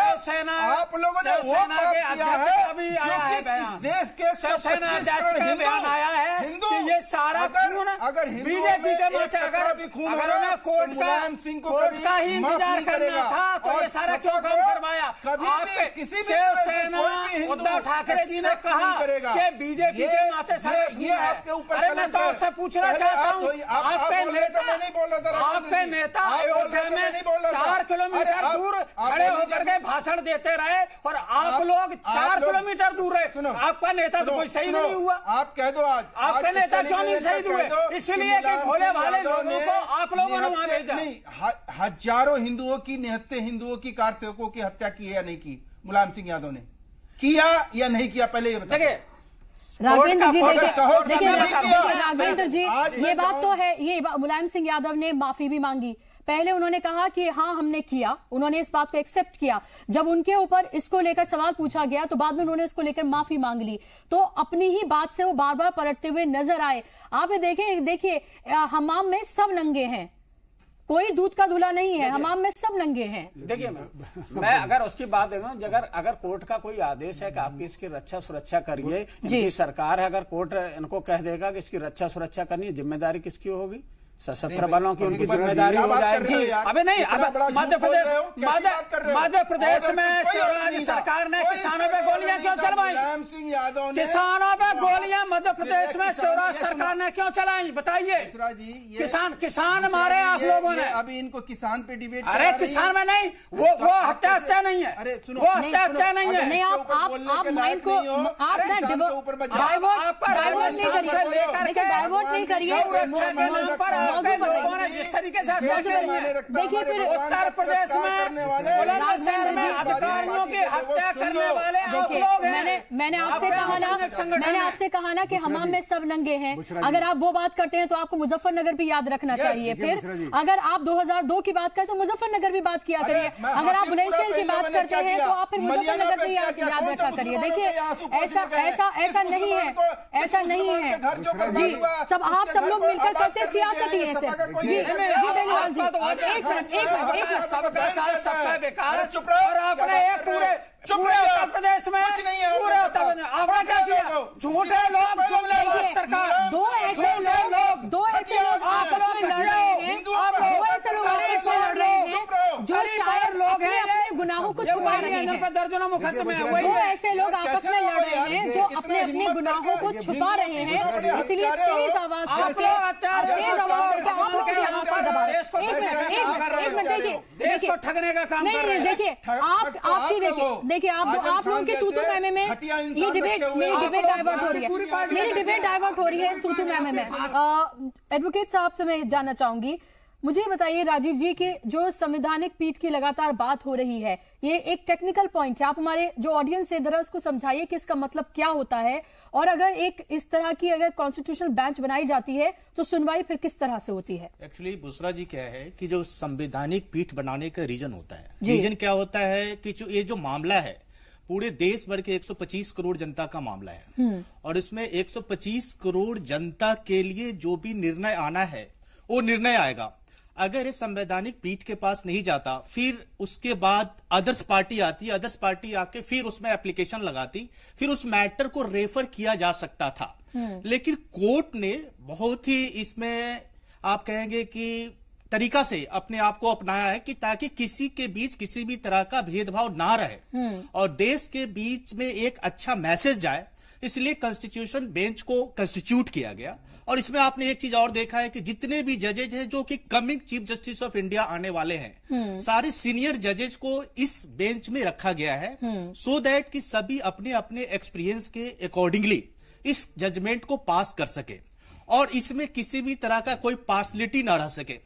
आप लोगों ने वो पाप किया है जो कि इस देश के हिंदू, ये सारा अगर बीजेपी का भी खून हो रहा है, मुलायम सिंह को कभी माफ करेगा तो ये सारा क्यों काम करवाया? कभी किसी भी उद्धव ठाकरे जी ने कहा कि बीजेपी के माथे सारे ये आपके ऊपर। अरे मैं तो आपसे पूछना चाहता हूँ, आपके नेता अयोध्या में 4 किलोमीटर दूर खड़े होकर के भाषण देते रहे और आप लोग 4 किलोमीटर दूर रहे। आपका नेता तो कोई शहीद नहीं हुआ। आप कह दो आज आपके नेता क्यों नहीं शहीद हुए? इसलिए कि भोले भाले लोगों को आप लोगों ने वहां भेजा। हजारों हिंदुओं की, निहत्थे हिंदुओं की कार सेवकों की हत्या की है या नहीं की मुलायम सिंह यादव ने? किया या नहीं किया, पहले ये बताइए। राघवेंद्र जी, राघवेंद्र जी, ये बात तो है, ये मुलायम सिंह यादव ने माफी भी मांगी। पहले उन्होंने कहा कि हाँ हमने किया, उन्होंने इस बात को एक्सेप्ट किया। जब उनके ऊपर इसको लेकर सवाल पूछा गया तो बाद में उन्होंने इसको लेकर माफी मांग ली। तो अपनी ही बात से वो बार बार पलटते हुए नजर आए। आप देखिए हमाम में सब नंगे हैं, कोई दूध का धुला नहीं है, हमाम में सब नंगे हैं। देखिए मैं अगर उसकी बात देखूं, अगर कोर्ट का कोई आदेश है कि आपकी इसकी रक्षा सुरक्षा करिए, इनकी सरकार है, अगर कोर्ट इनको कह देगा कि इसकी रक्षा सुरक्षा करनी है, जिम्मेदारी किसकी होगी? सशस्त्र बलों की उनकी जिम्मेदारी हो जाएगी। अबे नहीं, मध्य प्रदेश में शिवराज सरकार ने किसानों पे गोलियां क्यों चलवाई? किसानों पे गोलियां मध्य प्रदेश में शिवराज सरकार ने क्यों चलाई? बताइए। किसान मारे आप लोगों ने। अभी इनको किसान पे डिबेट, अरे किसान में नहीं, वो हत्या नहीं है, अरे सुनो, वो हत्या नहीं है। नहीं, आप माइंड को डाइवर्ट नहीं करिए। लोगों ने जिस तरीके से देखिए, फिर उत्तर प्रदेश में बुलंदशहर में अधिकारियों की हत्या करने वाले लोग हैं। मैंने आपसे कहा ना कि हमाम में सब नंगे हैं। अगर आप वो बात करते हैं तो आपको मुजफ्फरनगर भी याद रखना चाहिए। फिर अगर आप 2002 की बात करें तो मुजफ्फरनगर भी बात किया करिए। अगर आप बुलंदशहर की बात करते हैं तो आप फिर मुजफ्फरनगर भी याद रखा करिए। देखिए, ऐसा नहीं है, ऐसा नहीं है जी। आप सब लोग मिलकर करते हैं सियासत ही ऐसे। जी बेनीवाल जी, सबका विकास और आपने एक पूरे उत्तर प्रदेश में पूरे उत्तर प्रदेश आपने क्या किया? झूठे लोग, सरकार, दो ऐसे लोग आप लोग जो शायद लोग हैं अपने गुनाहों को छुपा रहे हैं। दर्जनों मुकदमे हैं, वही ऐसे लोग आपस में लड़ रहे हैं जो अपने गुनाहों को छुपा रहे हैं। इसलिए तेज आवाज देश को ठगने का काम कर रहे हैं। देखिए आप लोगों के तूतू मैमे में ये डिबेट, मेरी डिबेट डाइवर्ट हो रही है तूतू मैमे में। एडवोकेट साहब से मैं जानना चाहूंगी, मुझे बताइए राजीव जी कि जो संवैधानिक पीठ की लगातार बात हो रही है, ये एक टेक्निकल पॉइंट है। आप हमारे जो ऑडियंस है जरा उसको समझाइए कि इसका मतलब क्या होता है, और अगर एक इस तरह की अगर कॉन्स्टिट्यूशनल बेंच बनाई जाती है तो सुनवाई फिर किस तरह से होती है? एक्चुअली बुसरा जी क्या है कि जो संवैधानिक पीठ बनाने का रीजन होता है, रीजन क्या होता है कि ये जो मामला है पूरे देश भर के 125 करोड़ जनता का मामला है, और इसमें 125 करोड़ जनता के लिए जो भी निर्णय आना है वो निर्णय आएगा। अगर इस संवैधानिक पीठ के पास नहीं जाता, फिर उसके बाद अदर्स पार्टी आती, अदर्स पार्टी आके फिर उसमें एप्लीकेशन लगाती, फिर उस मैटर को रेफर किया जा सकता था। लेकिन कोर्ट ने बहुत ही इसमें आप कहेंगे कि तरीका से अपने आप को अपनाया है कि ताकि किसी के बीच किसी भी तरह का भेदभाव ना रहे और देश के बीच में एक अच्छा मैसेज जाए, इसलिए कॉन्स्टिट्यूशन बेंच को कंस्टिट्यूट किया गया। और इसमें आपने एक चीज और देखा है कि जितने भी जजेज हैं जो कि coming chief justice of India आने वाले हैं, सारे सीनियर जजेज को इस बेंच में रखा गया है सो दैट कि सभी अपने अपने एक्सपीरियंस के अकॉर्डिंगली इस जजमेंट को पास कर सके और इसमें किसी भी तरह का कोई पार्शलिटी ना रह सके।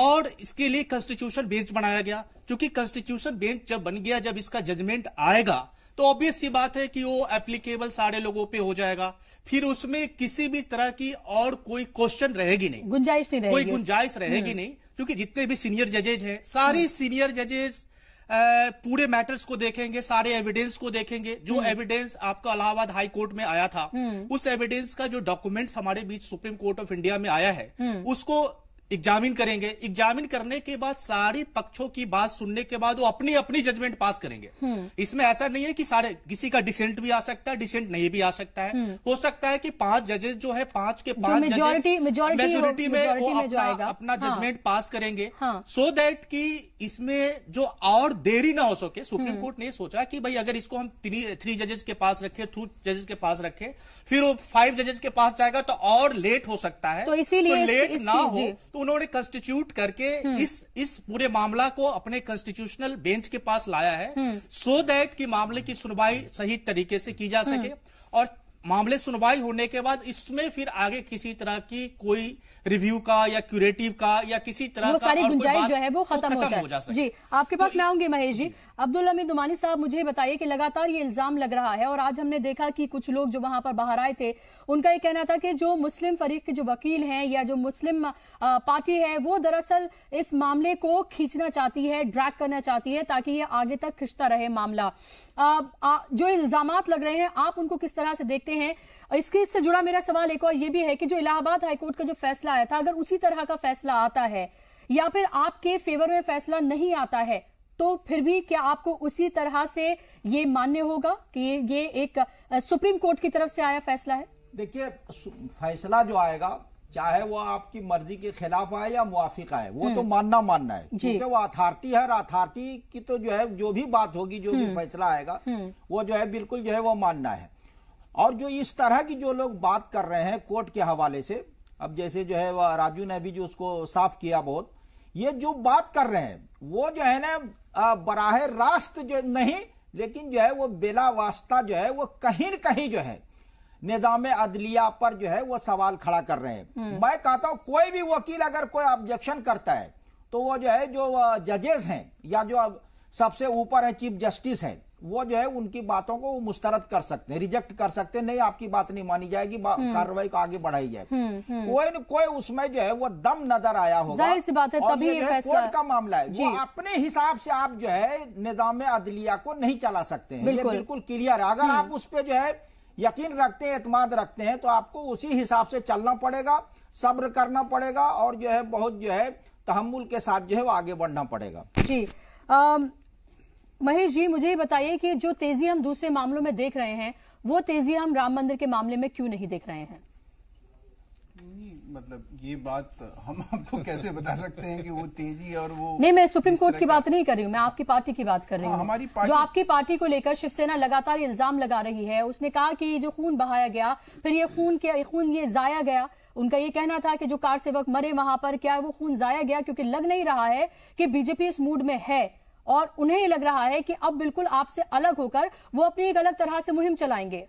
और इसके लिए कॉन्स्टिट्यूशन बेंच बनाया गया, क्योंकि कॉन्स्टिट्यूशन बेंच जब बन गया, जब इसका जजमेंट आएगा तो ऑब्वियस सी बात है कि वो एप्लीकेबल सारे लोगों पे हो जाएगा। फिर उसमें किसी भी तरह की और कोई क्वेश्चन रहेगी नहीं, गुंजाइश नहीं रहेगी, कोई गुंजाइश रहेगी नहीं, क्योंकि जितने भी सीनियर जजेज हैं, सारे सीनियर जजेज पूरे मैटर्स को देखेंगे, सारे एविडेंस को देखेंगे। जो एविडेंस आपका इलाहाबाद हाई कोर्ट में आया था, उस एविडेंस का जो डॉक्यूमेंट्स हमारे बीच सुप्रीम कोर्ट ऑफ इंडिया में आया है, उसको एग्जामिन करेंगे। एग्जामिन करने के बाद सारी पक्षों की बात सुनने के बाद वो अपनी अपनी जजमेंट पास करेंगे। इसमें ऐसा नहीं है कि सारे किसी का डिसेंट भी आ सकता है, डिसेंट नहीं भी आ सकता है। हो सकता है कि 5 जजेस जो है 5 के 5 मेजोरिटी में वो अपना जजमेंट पास करेंगे, सो दैट कि इसमें जो और देरी ना हो सके। सुप्रीम कोर्ट ने सोचा कि भाई अगर इसको हम 3 जजेस के पास रखें, 2 जजेस के पास रखें, फिर वो 5 जजेस के पास जाएगा तो और लेट हो सकता है, तो इसीलिए लेट ना हो तो उन्होंने कॉन्स्टिट्यूट करके इस पूरे मामला को अपने कॉन्स्टिट्यूशनल बेंच के पास लाया है सो दैट कि मामले की सुनवाई सही तरीके से की जा सके। और मामले सुनवाई होने के बाद इसमें फिर आगे किसी तरह की कोई रिव्यू का या क्यूरेटिव का या किसी तरह वो का सारी गुंजाइश जो है वो खत्म हो जा सके। जी, आपके पास मैं आऊंगी महेश जी। अब्दुल हमीद नुमानी साहब, मुझे बताइए कि लगातार ये इल्जाम लग रहा है, और आज हमने देखा कि कुछ लोग जो वहां पर बाहर आए थे, उनका ये कहना था कि जो मुस्लिम फरीक के जो वकील हैं या जो मुस्लिम पार्टी है, वो दरअसल इस मामले को खींचना चाहती है, ड्रैग करना चाहती है, ताकि ये आगे तक खिंचता रहे मामला। जो इल्जामात लग रहे हैं, आप उनको किस तरह से देखते हैं? इससे जुड़ा मेरा सवाल एक और ये भी है कि जो इलाहाबाद हाईकोर्ट का जो फैसला आया था, अगर उसी तरह का फैसला आता है या फिर आपके फेवर में फैसला नहीं आता है, तो फिर भी क्या आपको उसी तरह से ये मान्य होगा कि ये एक सुप्रीम कोर्ट की तरफ से आया फैसला है? देखिए, फैसला जो आएगा, चाहे वो आपकी मर्जी के खिलाफ आए या मुआफिक आए, वो तो मानना है, क्योंकि वो अथॉरिटी है। अथॉरिटी की तो जो है जो भी बात होगी, जो भी फैसला आएगा, वो जो है बिल्कुल जो है वो मानना है। और जो इस तरह की जो लोग बात कर रहे हैं कोर्ट के हवाले से, अब जैसे जो है राजू ने भी जो उसको साफ किया बहुत, ये जो बात कर रहे हैं वो जो है ना बराह रास्त जो नहीं, लेकिन जो है वो बेला वास्ता जो है वो कहीं न कहीं जो है निजाम अदलिया पर जो है वो सवाल खड़ा कर रहे हैं। मैं कहता हूं कोई भी वकील अगर कोई ऑब्जेक्शन करता है तो वो जो है जो जजेस हैं या जो सबसे ऊपर है चीफ जस्टिस है, वो जो है उनकी बातों को मुस्तरद कर सकते हैं, रिजेक्ट कर सकते हैं, नहीं आपकी बात नहीं मानी जाएगी, कार्रवाई को आगे बढ़ाई जाए। कोई न कोई उसमें जो है वो दम नजर आया होगा। जाहिर सी बात है, तभी ये फैसला कोर्ट का मामला है, वो अपने हिसाब से आप जो है निजाम अदलिया को नहीं चला सकते हैं, ये बिल्कुल क्लियर है। अगर आप उस पर जो है यकीन रखते हैं, एतमाद रखते हैं, तो आपको उसी हिसाब से चलना पड़ेगा, सब्र करना पड़ेगा और जो है बहुत जो है तहम्मुल के साथ जो है वो आगे बढ़ना पड़ेगा। जी महेश जी, मुझे ये बताइए कि जो तेजी हम दूसरे मामलों में देख रहे हैं, वो तेजी हम राम मंदिर के मामले में क्यों नहीं देख रहे हैं? मतलब ये बात हम आपको कैसे बता सकते हैं कि वो तेजी और वो नहीं, मैं सुप्रीम कोर्ट की बात नहीं कर रही हूँ, मैं आपकी पार्टी की बात कर रही हूँ। हमारी पार्टी, जो आपकी पार्टी को लेकर शिवसेना लगातार इल्जाम लगा रही है, उसने कहा कि जो खून बहाया गया, फिर ये खून ये जाया गया। उनका ये कहना था कि जो कार सेवक मरे वहां पर, क्या वो खून जाया गया? क्योंकि लग नहीं रहा है कि बीजेपी इस मूड में है और उन्हें ये लग रहा है कि अब बिल्कुल आपसे अलग होकर वो अपनी एक अलग तरह से मुहिम चलाएंगे।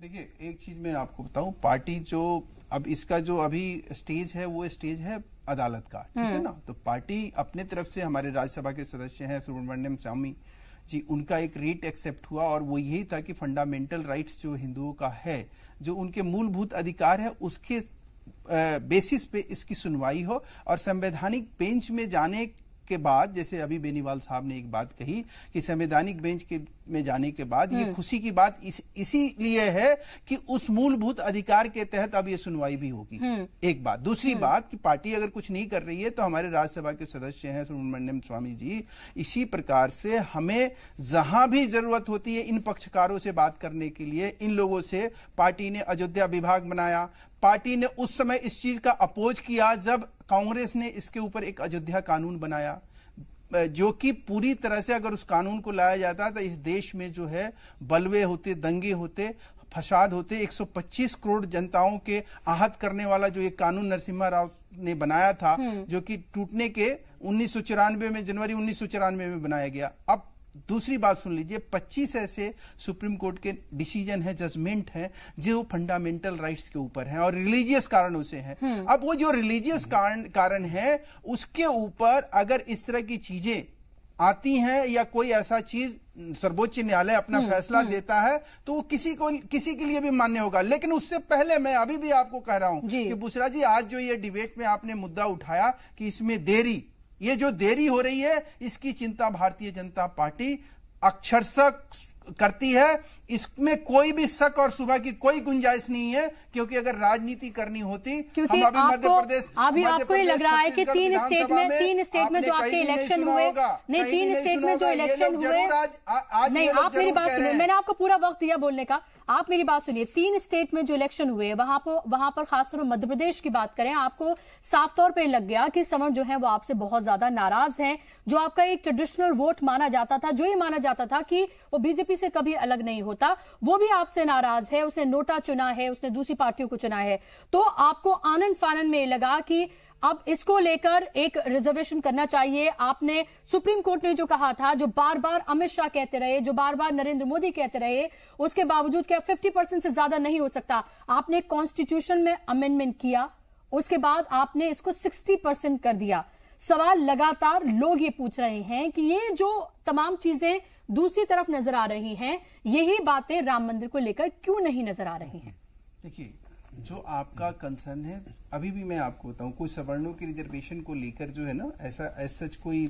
देखिए, एक चीज मैं आपको बताऊं, पार्टी जो अब इसका जो अभी स्टेज है वो स्टेज है अदालत का, ठीक है ना। तो पार्टी अपने तरफ से, हमारे राज्यसभा के सदस्य हैं सुब्रमण्यम स्वामी जी, उनका एक रेट एक्सेप्ट हुआ और वो यही था कि फंडामेंटल राइट्स जो हिंदुओं का है, जो उनके मूलभूत अधिकार है, उसके बेसिस पे इसकी सुनवाई हो। और संवैधानिक बेंच में जाने के बाद, जैसे अभी बेनीवाल साहब ने एक बात कही कि संवैधानिक बेंच में जाने के बाद ये खुशी की बात इसीलिए है कि उस मूलभूत अधिकार के तहत अब ये सुनवाई भी होगी। एक बात। दूसरी बात कि पार्टी अगर कुछ नहीं कर रही है तो हमारे राज्यसभा के सदस्य हैं सुब्रमण्यम स्वामी जी, इसी प्रकार से हमें जहां भी जरूरत होती है इन पक्षकारों से बात करने के लिए, इन लोगों से, पार्टी ने अयोध्या विभाग बनाया, पार्टी ने उस समय इस चीज का अपोज किया जब कांग्रेस ने इसके ऊपर एक अयोध्या कानून बनाया, जो कि पूरी तरह से अगर उस कानून को लाया जाता तो इस देश में जो है बलवे होते, दंगे होते, फसाद होते। 125 करोड़ जनताओं के आहत करने वाला जो एक कानून नरसिम्हा राव ने बनाया था, जो कि टूटने के 1994 में, जनवरी 1994 में बनाया गया। अब दूसरी बात सुन लीजिए, 25 ऐसे सुप्रीम कोर्ट के डिसीजन है, जजमेंट है, जो फंडामेंटल राइट्स के ऊपर हैं और रिलीजियस कारणों से हैं। अब वो जो रिलीजियस कारण है, उसके ऊपर अगर इस तरह की चीजें आती हैं या कोई ऐसा चीज सर्वोच्च न्यायालय अपना फैसला देता है तो वो किसी के लिए भी मान्य होगा। लेकिन उससे पहले मैं अभी भी आपको कह रहा हूं कि बुशरा जी, आज जो ये डिबेट में आपने मुद्दा उठाया कि इसमें देरी, ये जो देरी हो रही है, इसकी चिंता भारतीय जनता पार्टी अक्षरशः करती है। इसमें कोई भी शक और शुबा की कोई गुंजाइश नहीं है, क्योंकि अगर राजनीति करनी होती, हम अभी मध्य प्रदेश, अभी आपको ये लग रहा है कि तीन स्टेट में जो आपके इलेक्शन हुए, नहीं, 3 स्टेट में जो इलेक्शन हुए, नहीं, आप मेरी बात सुनिए, मैंने आपको पूरा वक्त दिया बोलने का, आप मेरी बात सुनिए। 3 स्टेट में जो इलेक्शन हुए, वहां पर खासतौर पर मध्य प्रदेश की बात करें, आपको साफ तौर पे लग गया कि सवर्ण जो है वो आपसे बहुत ज्यादा नाराज हैं। जो आपका एक ट्रेडिशनल वोट माना जाता था, जो ये माना जाता था कि वो बीजेपी से कभी अलग नहीं होता, वो भी आपसे नाराज है। उसने नोटा चुना है, उसने दूसरी पार्टियों को चुना है। तो आपको आनंद फानन में लगा कि अब इसको लेकर एक रिजर्वेशन करना चाहिए। आपने सुप्रीम कोर्ट ने जो कहा था, जो बार बार अमित शाह कहते रहे, जो बार बार नरेंद्र मोदी कहते रहे, उसके बावजूद क्या 50% से ज्यादा नहीं हो सकता। आपने कॉन्स्टिट्यूशन में अमेंडमेंट किया, उसके बाद आपने इसको 60% कर दिया। सवाल लगातार लोग ये पूछ रहे हैं कि ये जो तमाम चीजें दूसरी तरफ नजर आ रही हैं, यही बातें राम मंदिर को लेकर क्यों नहीं नजर आ रही हैं? देखिए, जो आपका कंसर्न है, अभी भी मैं आपको बताऊं, कोई सवर्णों की रिजर्वेशन को लेकर जो है ना, ऐसा सच कोई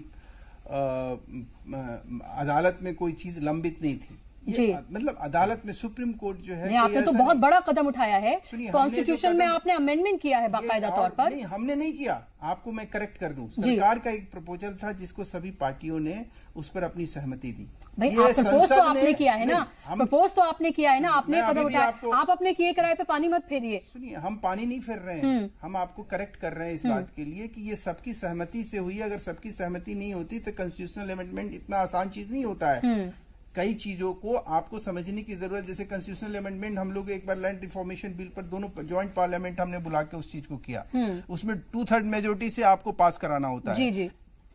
अदालत में कोई चीज लंबित नहीं थी। मतलब अदालत में सुप्रीम कोर्ट जो है, आपने तो बहुत बड़ा कदम उठाया है, कॉन्स्टिट्यूशन में आपने अमेंडमेंट किया है बाकायदा तौर पर। नहीं, हमने नहीं किया, आपको मैं करेक्ट कर दूं, सरकार का एक प्रपोजल था जिसको सभी पार्टियों ने उस पर अपनी सहमति दी। भाई प्रपोज तो आपने किया है ना, प्रपोज तो आपने किया है ना, आपने कदम उठाया, आप अपने किए कराए पे पानी मत फेरिए। सुनिए, हम पानी नहीं फेर रहे हैं, हम आपको करेक्ट कर रहे हैं इस बात के लिए कि ये सबकी सहमति से हुई है। अगर सबकी सहमति नहीं होती तो कॉन्स्टिट्यूशनल अमेंडमेंट इतना आसान चीज नहीं होता है। कई चीजों को आपको समझने की जरूरत, जैसे कॉन्स्टिट्यूशनल अमेंडमेंट हम लोग एक बार लैंड रिफॉर्मेशन बिल पर दोनों ज्वाइंट पार्लियामेंट हमने बुला के उस चीज को किया, उसमें 2/3 मेजोरिटी से आपको पास कराना होता है। जी।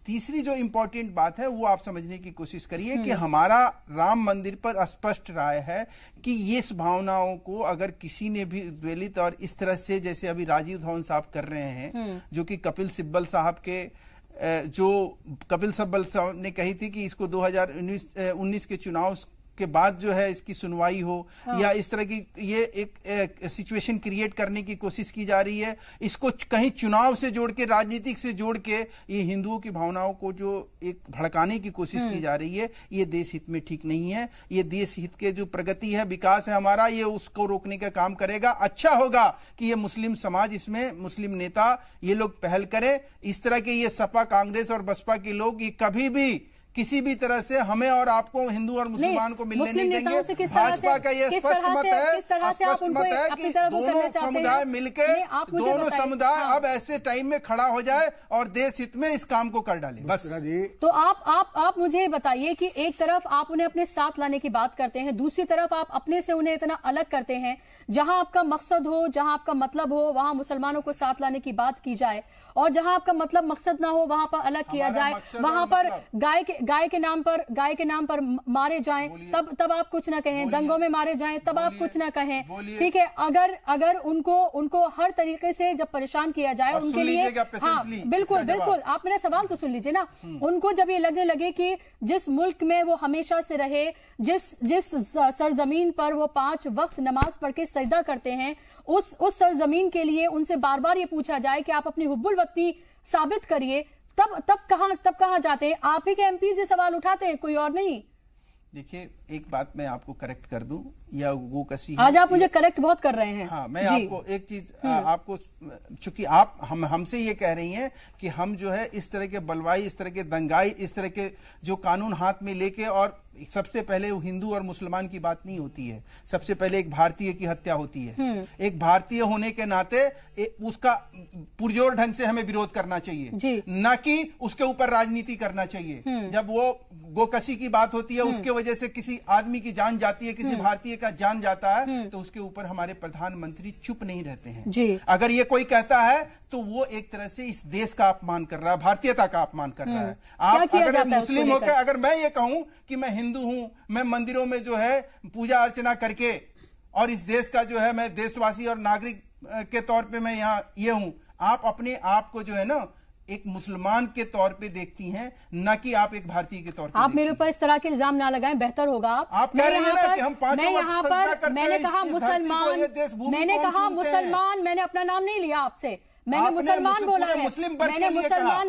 तीसरी जो इंपॉर्टेंट बात है वो आप समझने की कोशिश करिए कि हमारा राम मंदिर पर स्पष्ट राय है कि ये इस भावनाओं को अगर किसी ने भी द्वेलित और इस तरह से, जैसे अभी राजीव धवन साहब कर रहे हैं, जो कि कपिल सिब्बल साहब के साहब ने कही थी कि इसको 2019 के चुनाव के बाद जो है इसकी सुनवाई हो, या इस तरह की ये एक सिचुएशन क्रिएट करने की कोशिश की जा रही है। इसको कहीं चुनाव से जोड़ के, राजनीतिक से जोड़ के ये हिंदुओं की भावनाओं को जो एक भड़काने की कोशिश की जा रही है, ये देश हित में ठीक नहीं है। ये देश हित के जो प्रगति है, विकास है हमारा, ये उसको रोकने का काम करेगा। अच्छा होगा कि ये मुस्लिम समाज, इसमें मुस्लिम नेता ये लोग पहल करें। इस तरह के ये सपा, कांग्रेस और बसपा के लोग ये कभी भी किसी भी तरह से हमें और आपको, हिंदू और मुसलमान को मिलने नहीं देंगे। भाजपा का ये स्पष्ट मत है कि दोनों समुदाय मिलकर, दोनों समुदाय अब ऐसे टाइम में खड़ा हो जाए और देश हित में इस काम को कर डाले, बस। तो आप मुझे बताइए कि एक तरफ आप उन्हें अपने साथ लाने की बात करते हैं, दूसरी तरफ आप अपने से उन्हें इतना अलग करते हैं। जहां आपका मकसद हो, जहां आपका मतलब हो, वहां मुसलमानों को साथ लाने की बात की जाए, और जहां आपका मतलब मकसद ना हो वहां पर अलग किया जाए। वहां पर गाय के नाम पर मारे जाएं, तब आप कुछ ना कहें। दंगों में मारे जाएं तब आप कुछ ना कहें। ठीक है, अगर उनको हर तरीके से जब परेशान किया जाए, उनके लिए, हाँ बिल्कुल आप मेरा सवाल तो सुन लीजिए ना। उनको जब ये लगने लगे कि जिस मुल्क में वो हमेशा से रहे, जिस सरजमीन पर वो 5 वक्त नमाज पढ़ के सजदा करते हैं, उस सरजमीन के लिए उनसे बार बार ये पूछा जाए कि आप अपनी हुब्बुल वतनी साबित करिए, तब कहां जाते हैं? आप ही के एमपी से सवाल उठाते हैं, कोई और नहीं। देखिए, एक बात मैं आपको करेक्ट कर दूं, या वो कसी आज आप मुझे करेक्ट बहुत कर रहे हैं। हाँ, मैं आपको एक चीज आपको, चूंकि आप हमसे ये कह रही हैं कि हम जो है इस तरह के बलवाई, इस तरह के दंगाई, इस तरह के जो कानून हाथ में लेके, और सबसे पहले हिंदू और मुसलमान की बात नहीं होती है, सबसे पहले एक भारतीय की हत्या होती है। एक भारतीय होने के नाते उसका पुरजोर ढंग से हमें विरोध करना चाहिए, न कि उसके ऊपर राजनीति करना चाहिए। जब वो गोकशी की बात होती है, उसके वजह से किसी आदमी की जान जाती है, किसी भारतीय का जान जाता है, तो उसके ऊपर हमारे प्रधानमंत्री चुप नहीं रहते हैं। अगर ये कोई कहता है तो वो एक तरह से इस देश का अपमान कर रहा है, भारतीयता का अपमान कर रहा है। आप अगर मुस्लिम होकर, अगर मैं ये कहूं कि मैं हिंदू हूं, मैं मंदिरों में जो है पूजा अर्चना करके, और इस देश का जो है मैं देशवासी और नागरिक के तौर पे मैं यहाँ ये हूं, आप अपने आप को जो है ना एक मुसलमान के तौर पे देखती हैं, न कि आप एक भारतीय के तौर पे। आप मेरे ऊपर इस तरह के इल्जाम ना लगाएं, बेहतर होगा। आप कह रहे हैं ना कि हम 5 यहाँ पर मैंने कहा मुसलमान, मैंने अपना नाम नहीं लिया आपसे, मैंने मुसलमान बोला है, मैंने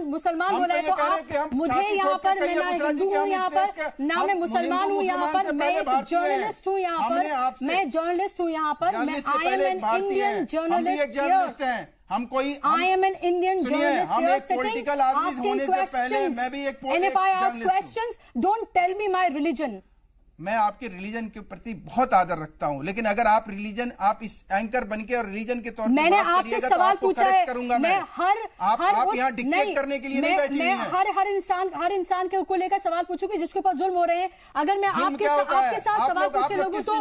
मुसलमान बोला है। तो आप मुझे यहाँ पर, मैं ना हिंदू हूँ यहाँ पर, ना मैं मुसलमान हूँ यहाँ पर, मैं जर्नलिस्ट हूँ यहाँ पर, मैं जर्नलिस्ट हूँ यहाँ पर, मैं I am an Indian journalist. हम कोई I am an Indian journalist here sitting asking questions, and if I ask questions, don't tell me my religion. मैं आपके रिलीजन के प्रति बहुत आदर रखता हूं, लेकिन अगर आप रिलीजन, आप इस एंकर बनके और रिलीजन के तौर पर मैंने आपसे सवाल पूछा है, मैं आप यहाँ डिक्टेट करने के लिए नहीं बैठी हैं। हर इंसान को लेकर सवाल पूछूंगी जिसके ऊपर जुल्म हो रहे हैं। अगर मैं आपके साथ सवाल पूछे लोगों तो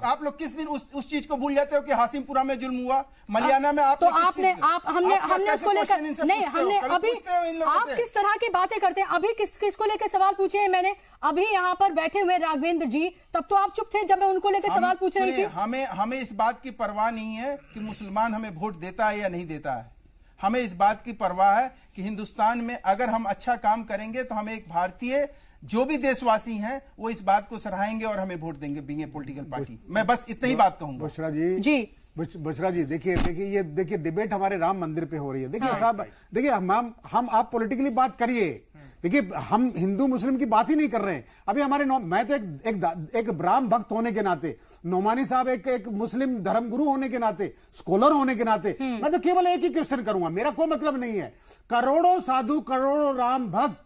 आप लोग किस दिन उस चीज को भूल जाते हो कि हासिमपुरा में जुल्म हुआ, मलियाना में तो हमने उसको लेकर नहीं, हमने अभी, आप किस तरह की बातें करते हैं? अभी किसको लेकर सवाल पूछे हैं मैंने? अभी यहाँ पर बैठे हुए राघवेंद्र जी, तब तो आप चुप थे जब मैं उनको लेकर सवाल पूछ रही थी। हमें इस बात की परवाह नहीं है कि मुसलमान हमें वोट देता है या नहीं देता है। हमें इस बात की परवाह है कि हिंदुस्तान में अगर हम अच्छा काम करेंगे तो हमें एक भारतीय, जो भी देशवासी हैं, वो इस बात को सराहेंगे और हमें वोट देंगे, बीइंग ए पॉलिटिकल पार्टी। मैं बस इतनी ही बात कहूंगा। बुशरा जी, बुशरा जी देखिए ये डिबेट हमारे राम मंदिर पे हो रही है। देखिए साहब, देखिए हम आप पॉलिटिकली बात करिए। देखिए हम हिंदू मुस्लिम की बात ही नहीं कर रहे हैं। अभी हमारे मैं तो एक राम भक्त होने के नाते, नोमानी साहब एक मुस्लिम धर्मगुरु होने के नाते, स्कॉलर होने के नाते, मैं तो केवल एक ही क्वेश्चन करूंगा, मेरा कोई मतलब नहीं है। करोड़ों साधु, करोड़ों राम भक्त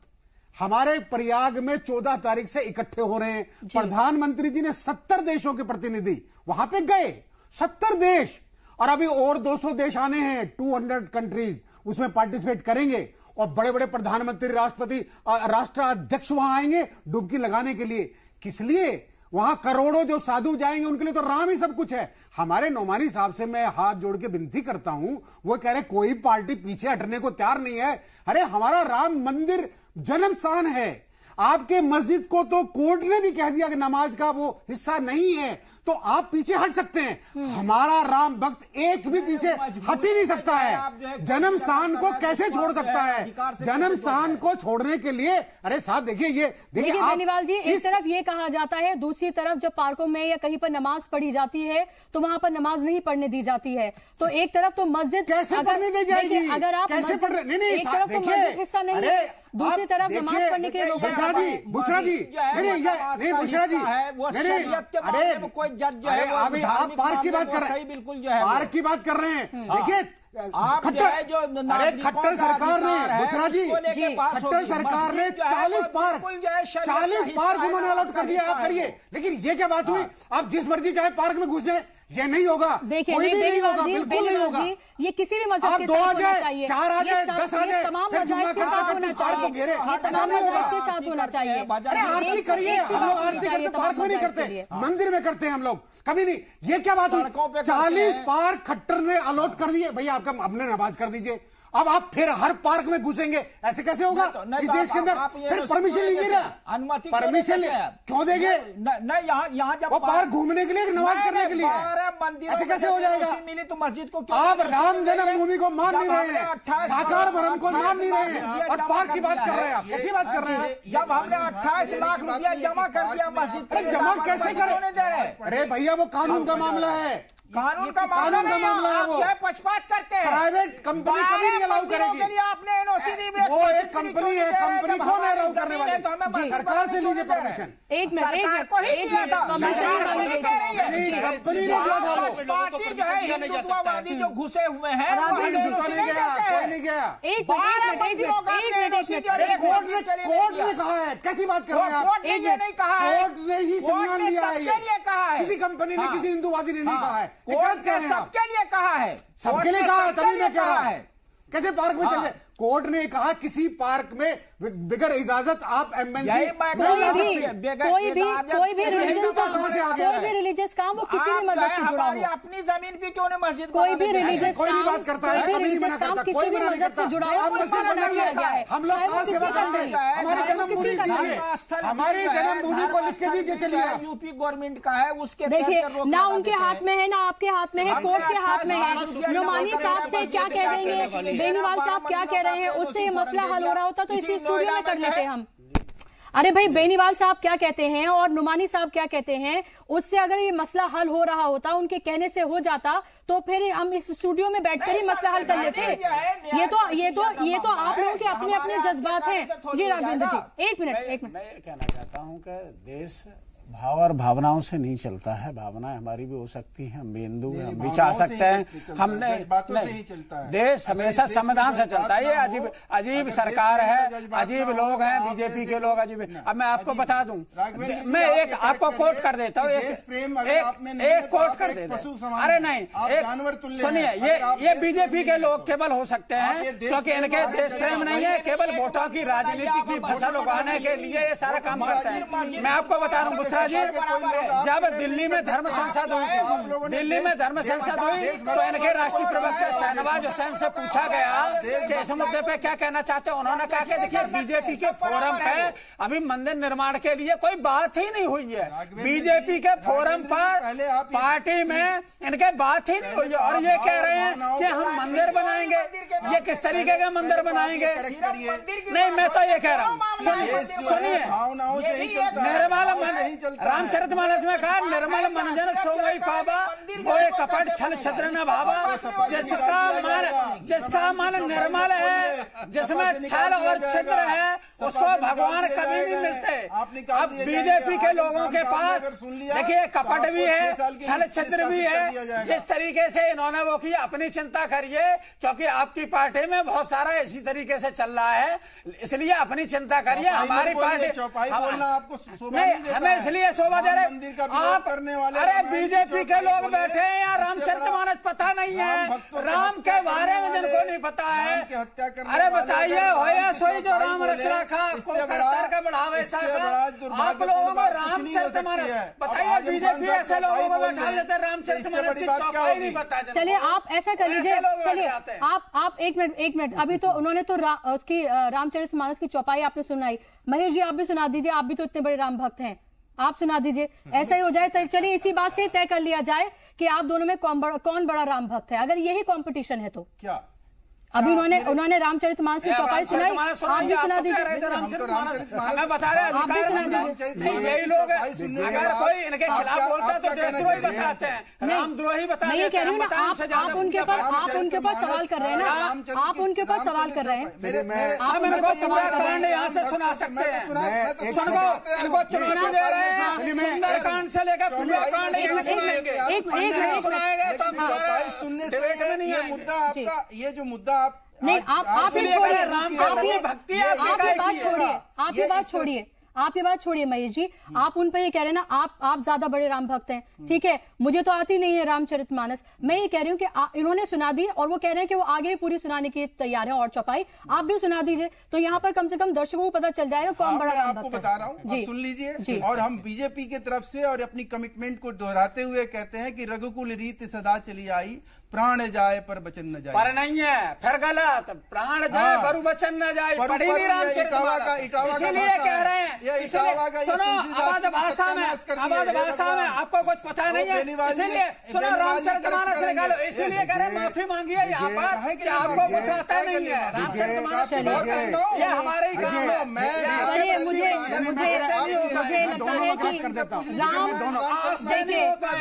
हमारे प्रयाग में 14 तारीख से इकट्ठे हो रहे हैं। प्रधानमंत्री जी ने 70 देशों के प्रतिनिधि वहां पे गए, 70 देश, और अभी और 200 देश आने हैं, 200 कंट्रीज उसमें पार्टिसिपेट करेंगे, और बड़े बड़े प्रधानमंत्री, राष्ट्रपति, राष्ट्राध्यक्ष वहां आएंगे डुबकी लगाने के लिए। किस लिए? वहां करोड़ों जो साधु जाएंगे उनके लिए तो राम ही सब कुछ है। हमारे नोमानी साहब से मैं हाथ जोड़ के विनती करता हूं, वो कह रहे कोई पार्टी पीछे हटने को तैयार नहीं है। अरे हमारा राम मंदिर जन्म स्थान है। आपके मस्जिद को तो कोर्ट ने भी कह दिया कि नमाज का वो हिस्सा नहीं है, तो आप पीछे हट सकते हैं। हमारा राम भक्त एक भी पीछे हट ही नहीं सकता है। जन्म स्थान को कैसे छोड़ सकता है? जन्म स्थान को छोड़ने के लिए, अरे साहब देखिए बेनीवाल जी, एक तरफ ये कहा जाता है, दूसरी तरफ जब पार्कों में या कहीं पर नमाज पढ़ी जाती है तो वहां पर नमाज नहीं पढ़ने दी जाती है। तो एक तरफ तो मस्जिद कैसे पढ़ने दी जाएगी? अगर आप कैसे एक तरफ तो मस्जिद हिस्सा नहीं है, दूसरी तरफ नमाज पढ़ने के लिए रोका बुशरा जी बुशरा जी वो शरीयत के मामले में कोई जज जो है, अभी आप पार्क की बात कर रहे हैं, बिल्कुल जो है पार्क की बात कर रहे हैं। देखिए खट्टर सरकार ने, बुशरा जी, खट्टर सरकार ने 40 पार्क उन्होंने अलॉट कर दिया। आप करिए, लेकिन ये क्या बात हुई? आप जिस मर्जी चाहे पार्क में घुसे, ये नहीं होगा, कोई भी नहीं होगा, बिल्कुल नहीं होगा। ये किसी भी मजहब के साथ होना चाहिए, 4 आ जाए, 10 आ जाए, तमाम फिर मजहब के साथ होना चाहिए, तमाम मजहब के साथ होना चाहिए। अरे आरती करिए, हम लोग आरती करते पार्क में नहीं करते, मंदिर में करते हैं हम लोग, कभी नहीं। ये क्या बात हुई? 40 पार्क खट्टर ने अलॉट कर दिए। भैया आपका अपने नमाज कर दीजिए, अब आप फिर हर पार्क में घुसेंगे, ऐसे कैसे होगा इस देश के अंदर? फिर परमिशन लीजिए ना, अनुमति परमिशन क्यों देंगे? यहाँ जब वो पार्क घूमने के लिए, नमाज करने के लिए, ऐसे कैसे हो जाएगा? मिली तो मस्जिद को आप राम जन्मभूमि को मान नहीं रहे हैं, साकार धर्म को मान नहीं रहे हैं, और पार्क की बात कर रहे हैं। आप कैसी बात कर रहे हैं? जब हमने 28 लाख रुपया जमा कर दिया मस्जिद, जमा कैसे करें? अरे भैया वो कानून का मामला है, कानून का मामला है। वो पक्षपात करते हैं। प्राइवेट कंपनी कभी नहीं अलाउ करेगी। आपने एनओसी दी, वो एक कंपनी है, कंपनी कौन है अलाउ करने वाली? सरकार से लीजिए परमिशन। एक मिनट को ही दिया था, कंपनी ने दिया था। पार्टी जो है हिंदुत्ववादी जो घुसे हुए हैं, कोई नहीं गया। कोर्ट ने कहा है, कैसी बात कर रहे हैं आप? कोर्ट ने ये नहीं कहा है, कोर्ट ने ही संज्ञान लिया है, किसी कंपनी ने, किसी हिंदुवादी ने नहीं कहा है। सबके लिए कहा है, सबके लिए कहा है, तभी मैं कह रहा है कैसे पार्क में चले। कोर्ट ने कहा किसी पार्क में बगैर इजाजत आप एमएनसी कोई भी रिलीजियस काम वो किसी भी मजहब से जुड़ा हो, अपनी जमीन पे क्यों नहीं मस्जिद, कोई भी रिलीजियस कोई नहीं बात करता है, कभी नहीं मना करता, कोई मना नहीं करता। जुड़ा हो, हम लोग कहाँ सेवा करेंगे? हमारी जन्मभूमि दीजिए, हमारी जन्मभूमि को लिख के दीजिए। चलिए, यूपी गवर्नमेंट का है, उसके देखिए ना उनके हाथ में है ना आपके हाथ में है, कोर्ट के हाथ में है। नुमानी साहब से क्या कह देंगे, बेनीवाल साहब क्या कह रहे हैं, उससे ये मसला हल हो रहा होता तो इसी स्टूडियो में कर लेते हम। अरे भाई, बेनीवाल साहब क्या कहते हैं और नुमानी साहब क्या कहते हैं, उससे अगर ये मसला हल हो रहा होता, उनके कहने से हो जाता, तो फिर हम इस स्टूडियो में बैठकर ही मसला हल कर लेते। ये तो आप लोगों के अपने अपने जज्बात हैं। जी राघवेंद्र जी, एक मिनट। मैं ये कहना चाहता हूँ कि देश भाव और भावनाओं से नहीं चलता है। भावनाएं हमारी भी हो सकती हैं, हम बिंदु हम भी चाह सकते हैं, हमने नहीं, देश हमेशा संविधान से चलता है। ये अजीब सरकार है, अजीब लोग हैं, बीजेपी के लोग अजीब। अब मैं आपको बता दूं, मैं एक आपको कोट कर देता हूँ, एक कोट कर देता हूँ। अरे नहीं, सुनिए, ये बीजेपी के लोग केवल हो सकते हैं क्योंकि इनके देश प्रेम नहीं है, केवल वोटों की राजनीति की फसल उगाने के लिए ये सारा काम करते हैं। मैं आपको बता दूं बुशरा जी, जब दिल्ली में धर्म संसद हुई थी, दिल्ली में धर्म संसद हुई तो इनके राष्ट्रीय प्रवक्ता शहनवाज हुसैन से पूछा गया कि इस मुद्दे पे क्या कहना चाहते हैं। उन्होंने कहा कि देखिए, बीजेपी के फोरम पे अभी मंदिर निर्माण के लिए कोई बात ही नहीं हुई है। बीजेपी के फोरम पर पार्टी में इनके बात ही नहीं हुई है, और ये कह रहे हैं कि हम मंदिर बनाएंगे। ये किस तरीके का मंदिर बनाएंगे? नहीं, मैं तो ये कह रहा हूँ, सुनिए, निर्मला रामचरितमानस में कहा निर्मल मंजन सोई पावा कोई कपट छल छद्र न भावा। जिसका मन निर्मल है, जिसमें छल और छिद्र है, उसको भगवान कभी नहीं मिलते। अब बीजेपी के लोगों के पास देखिए कपट भी है, छल छिद्र भी है। जिस तरीके से इन्होंने वो की, अपनी चिंता करिए, क्योंकि आपकी पार्टी में बहुत सारा इसी तरीके से चल रहा है, इसलिए अपनी चिंता करिए। हमारी पार्टी हमें इसलिए शोभा दे रहे आप करने वाले। अरे बीजेपी के लोग बैठे हैं यहाँ, रामचरितमानस पता नहीं है, राम के बारे में जिनको नहीं पता है। अरे बताइए होया सोई जो राम रचना खा का बढ़ावे आप लोगों को रामचरितमानस बताइए। बीजेपी ऐसे लोगों को बैठा देते रामचरितमानस की चौपाई नहीं पता। चलिए आप ऐसा कर लीजिए, चलिए आप एक मिनट अभी तो उन्होंने तो उसकी रामचरितमानस की चौपाई आपने सुनाई। महेश जी आप भी सुना दीजिए, आप भी तो इतने बड़े राम भक्त हैं, आप सुना दीजिए। ऐसा ही हो जाए, चलिए इसी बात से तय कर लिया जाए कि आप दोनों में कौन बड़ा राम भक्त है। अगर यही कंपटीशन है तो क्या अभी उन्होंने रामचरितमानस की चौपाई सुनाई, आप भी सुना दीजिए। मैं बता रहे आप भी सुना दीजिए। यही लोग अगर कोई इनके खिलाफ बोलता है तो देशद्रोही बताते हैं, रामद्रोही बताते हैं। मैं ये कह रही हूँ ना, आप उनके ऊपर सवाल कर रहे हैं ना, आप उनके ऊपर सवाल कर रहे हैं। आप इनको सुंदरकांड यहाँ से सुना सकते हैं, इनको चुनौती दे रहे हैं। सुंदरकांड से लेकर पूर्णकांड सुनाएंगे तो सुनने से मुद्दा आपका ये जो मुद्दा नहीं आप ये छोड़िए, आप ये बात छोड़िए महेश जी। आप उन पर ये कह रहे हैं ना, आप ज्यादा बड़े राम भक्त हैं, ठीक है, मुझे तो आती नहीं है रामचरितमानस। मैं ये कह रही हूँ कि इन्होंने सुना दी और वो कह रहे हैं कि वो आगे पूरी सुनाने की तैयार है और चौपाई आप भी सुना दीजिए, तो यहाँ पर कम से कम दर्शकों को पता चल जाएगा कौन बड़ा राम भक्त है। आपको बता रहा हूँ, सुन लीजिए। और हम बीजेपी की तरफ से और अपनी कमिटमेंट को दोहराते हुए कहते हैं कि रघुकुल रीत सदा चली आई, प्राण जाए पर वचन न जाए। पर नहीं है, फिर गलत, प्राण जाए पर वचन न जाए। पढ़ी नहीं रामचरितमानस, इसीलिए कह रहे हैं। सुनो आवाज भाषा में आपको कुछ पता नहीं है, इसीलिए सुनो रामचरितमानस निकालो, इसीलिए कह रहे माफी मांगिए यहाँ पर कि आपको कुछ आता नहीं है। रामचरितमानस ये हमारे ही काम है। मुझे लगता है कि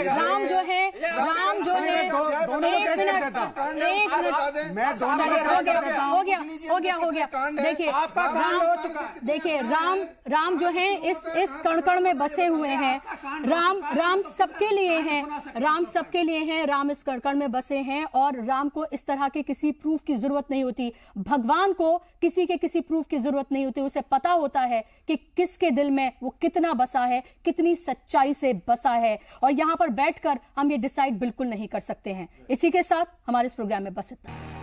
राम जो है हो गया। देखिए राम जो है इस कण में बसे हुए हैं। राम सबके लिए हैं, राम इस कण में बसे हैं और राम को इस तरह के किसी प्रूफ की जरूरत नहीं होती। भगवान को किसी प्रूफ की जरूरत नहीं होती, उसे पता होता है कि किसके दिल में वो कितना बसा है, कितनी सच्चाई से बसा है, और यहां पर बैठकर हम ये डिसाइड बिल्कुल नहीं कर सकते हैं। इसी के साथ हमारे इस प्रोग्राम में बस इतना।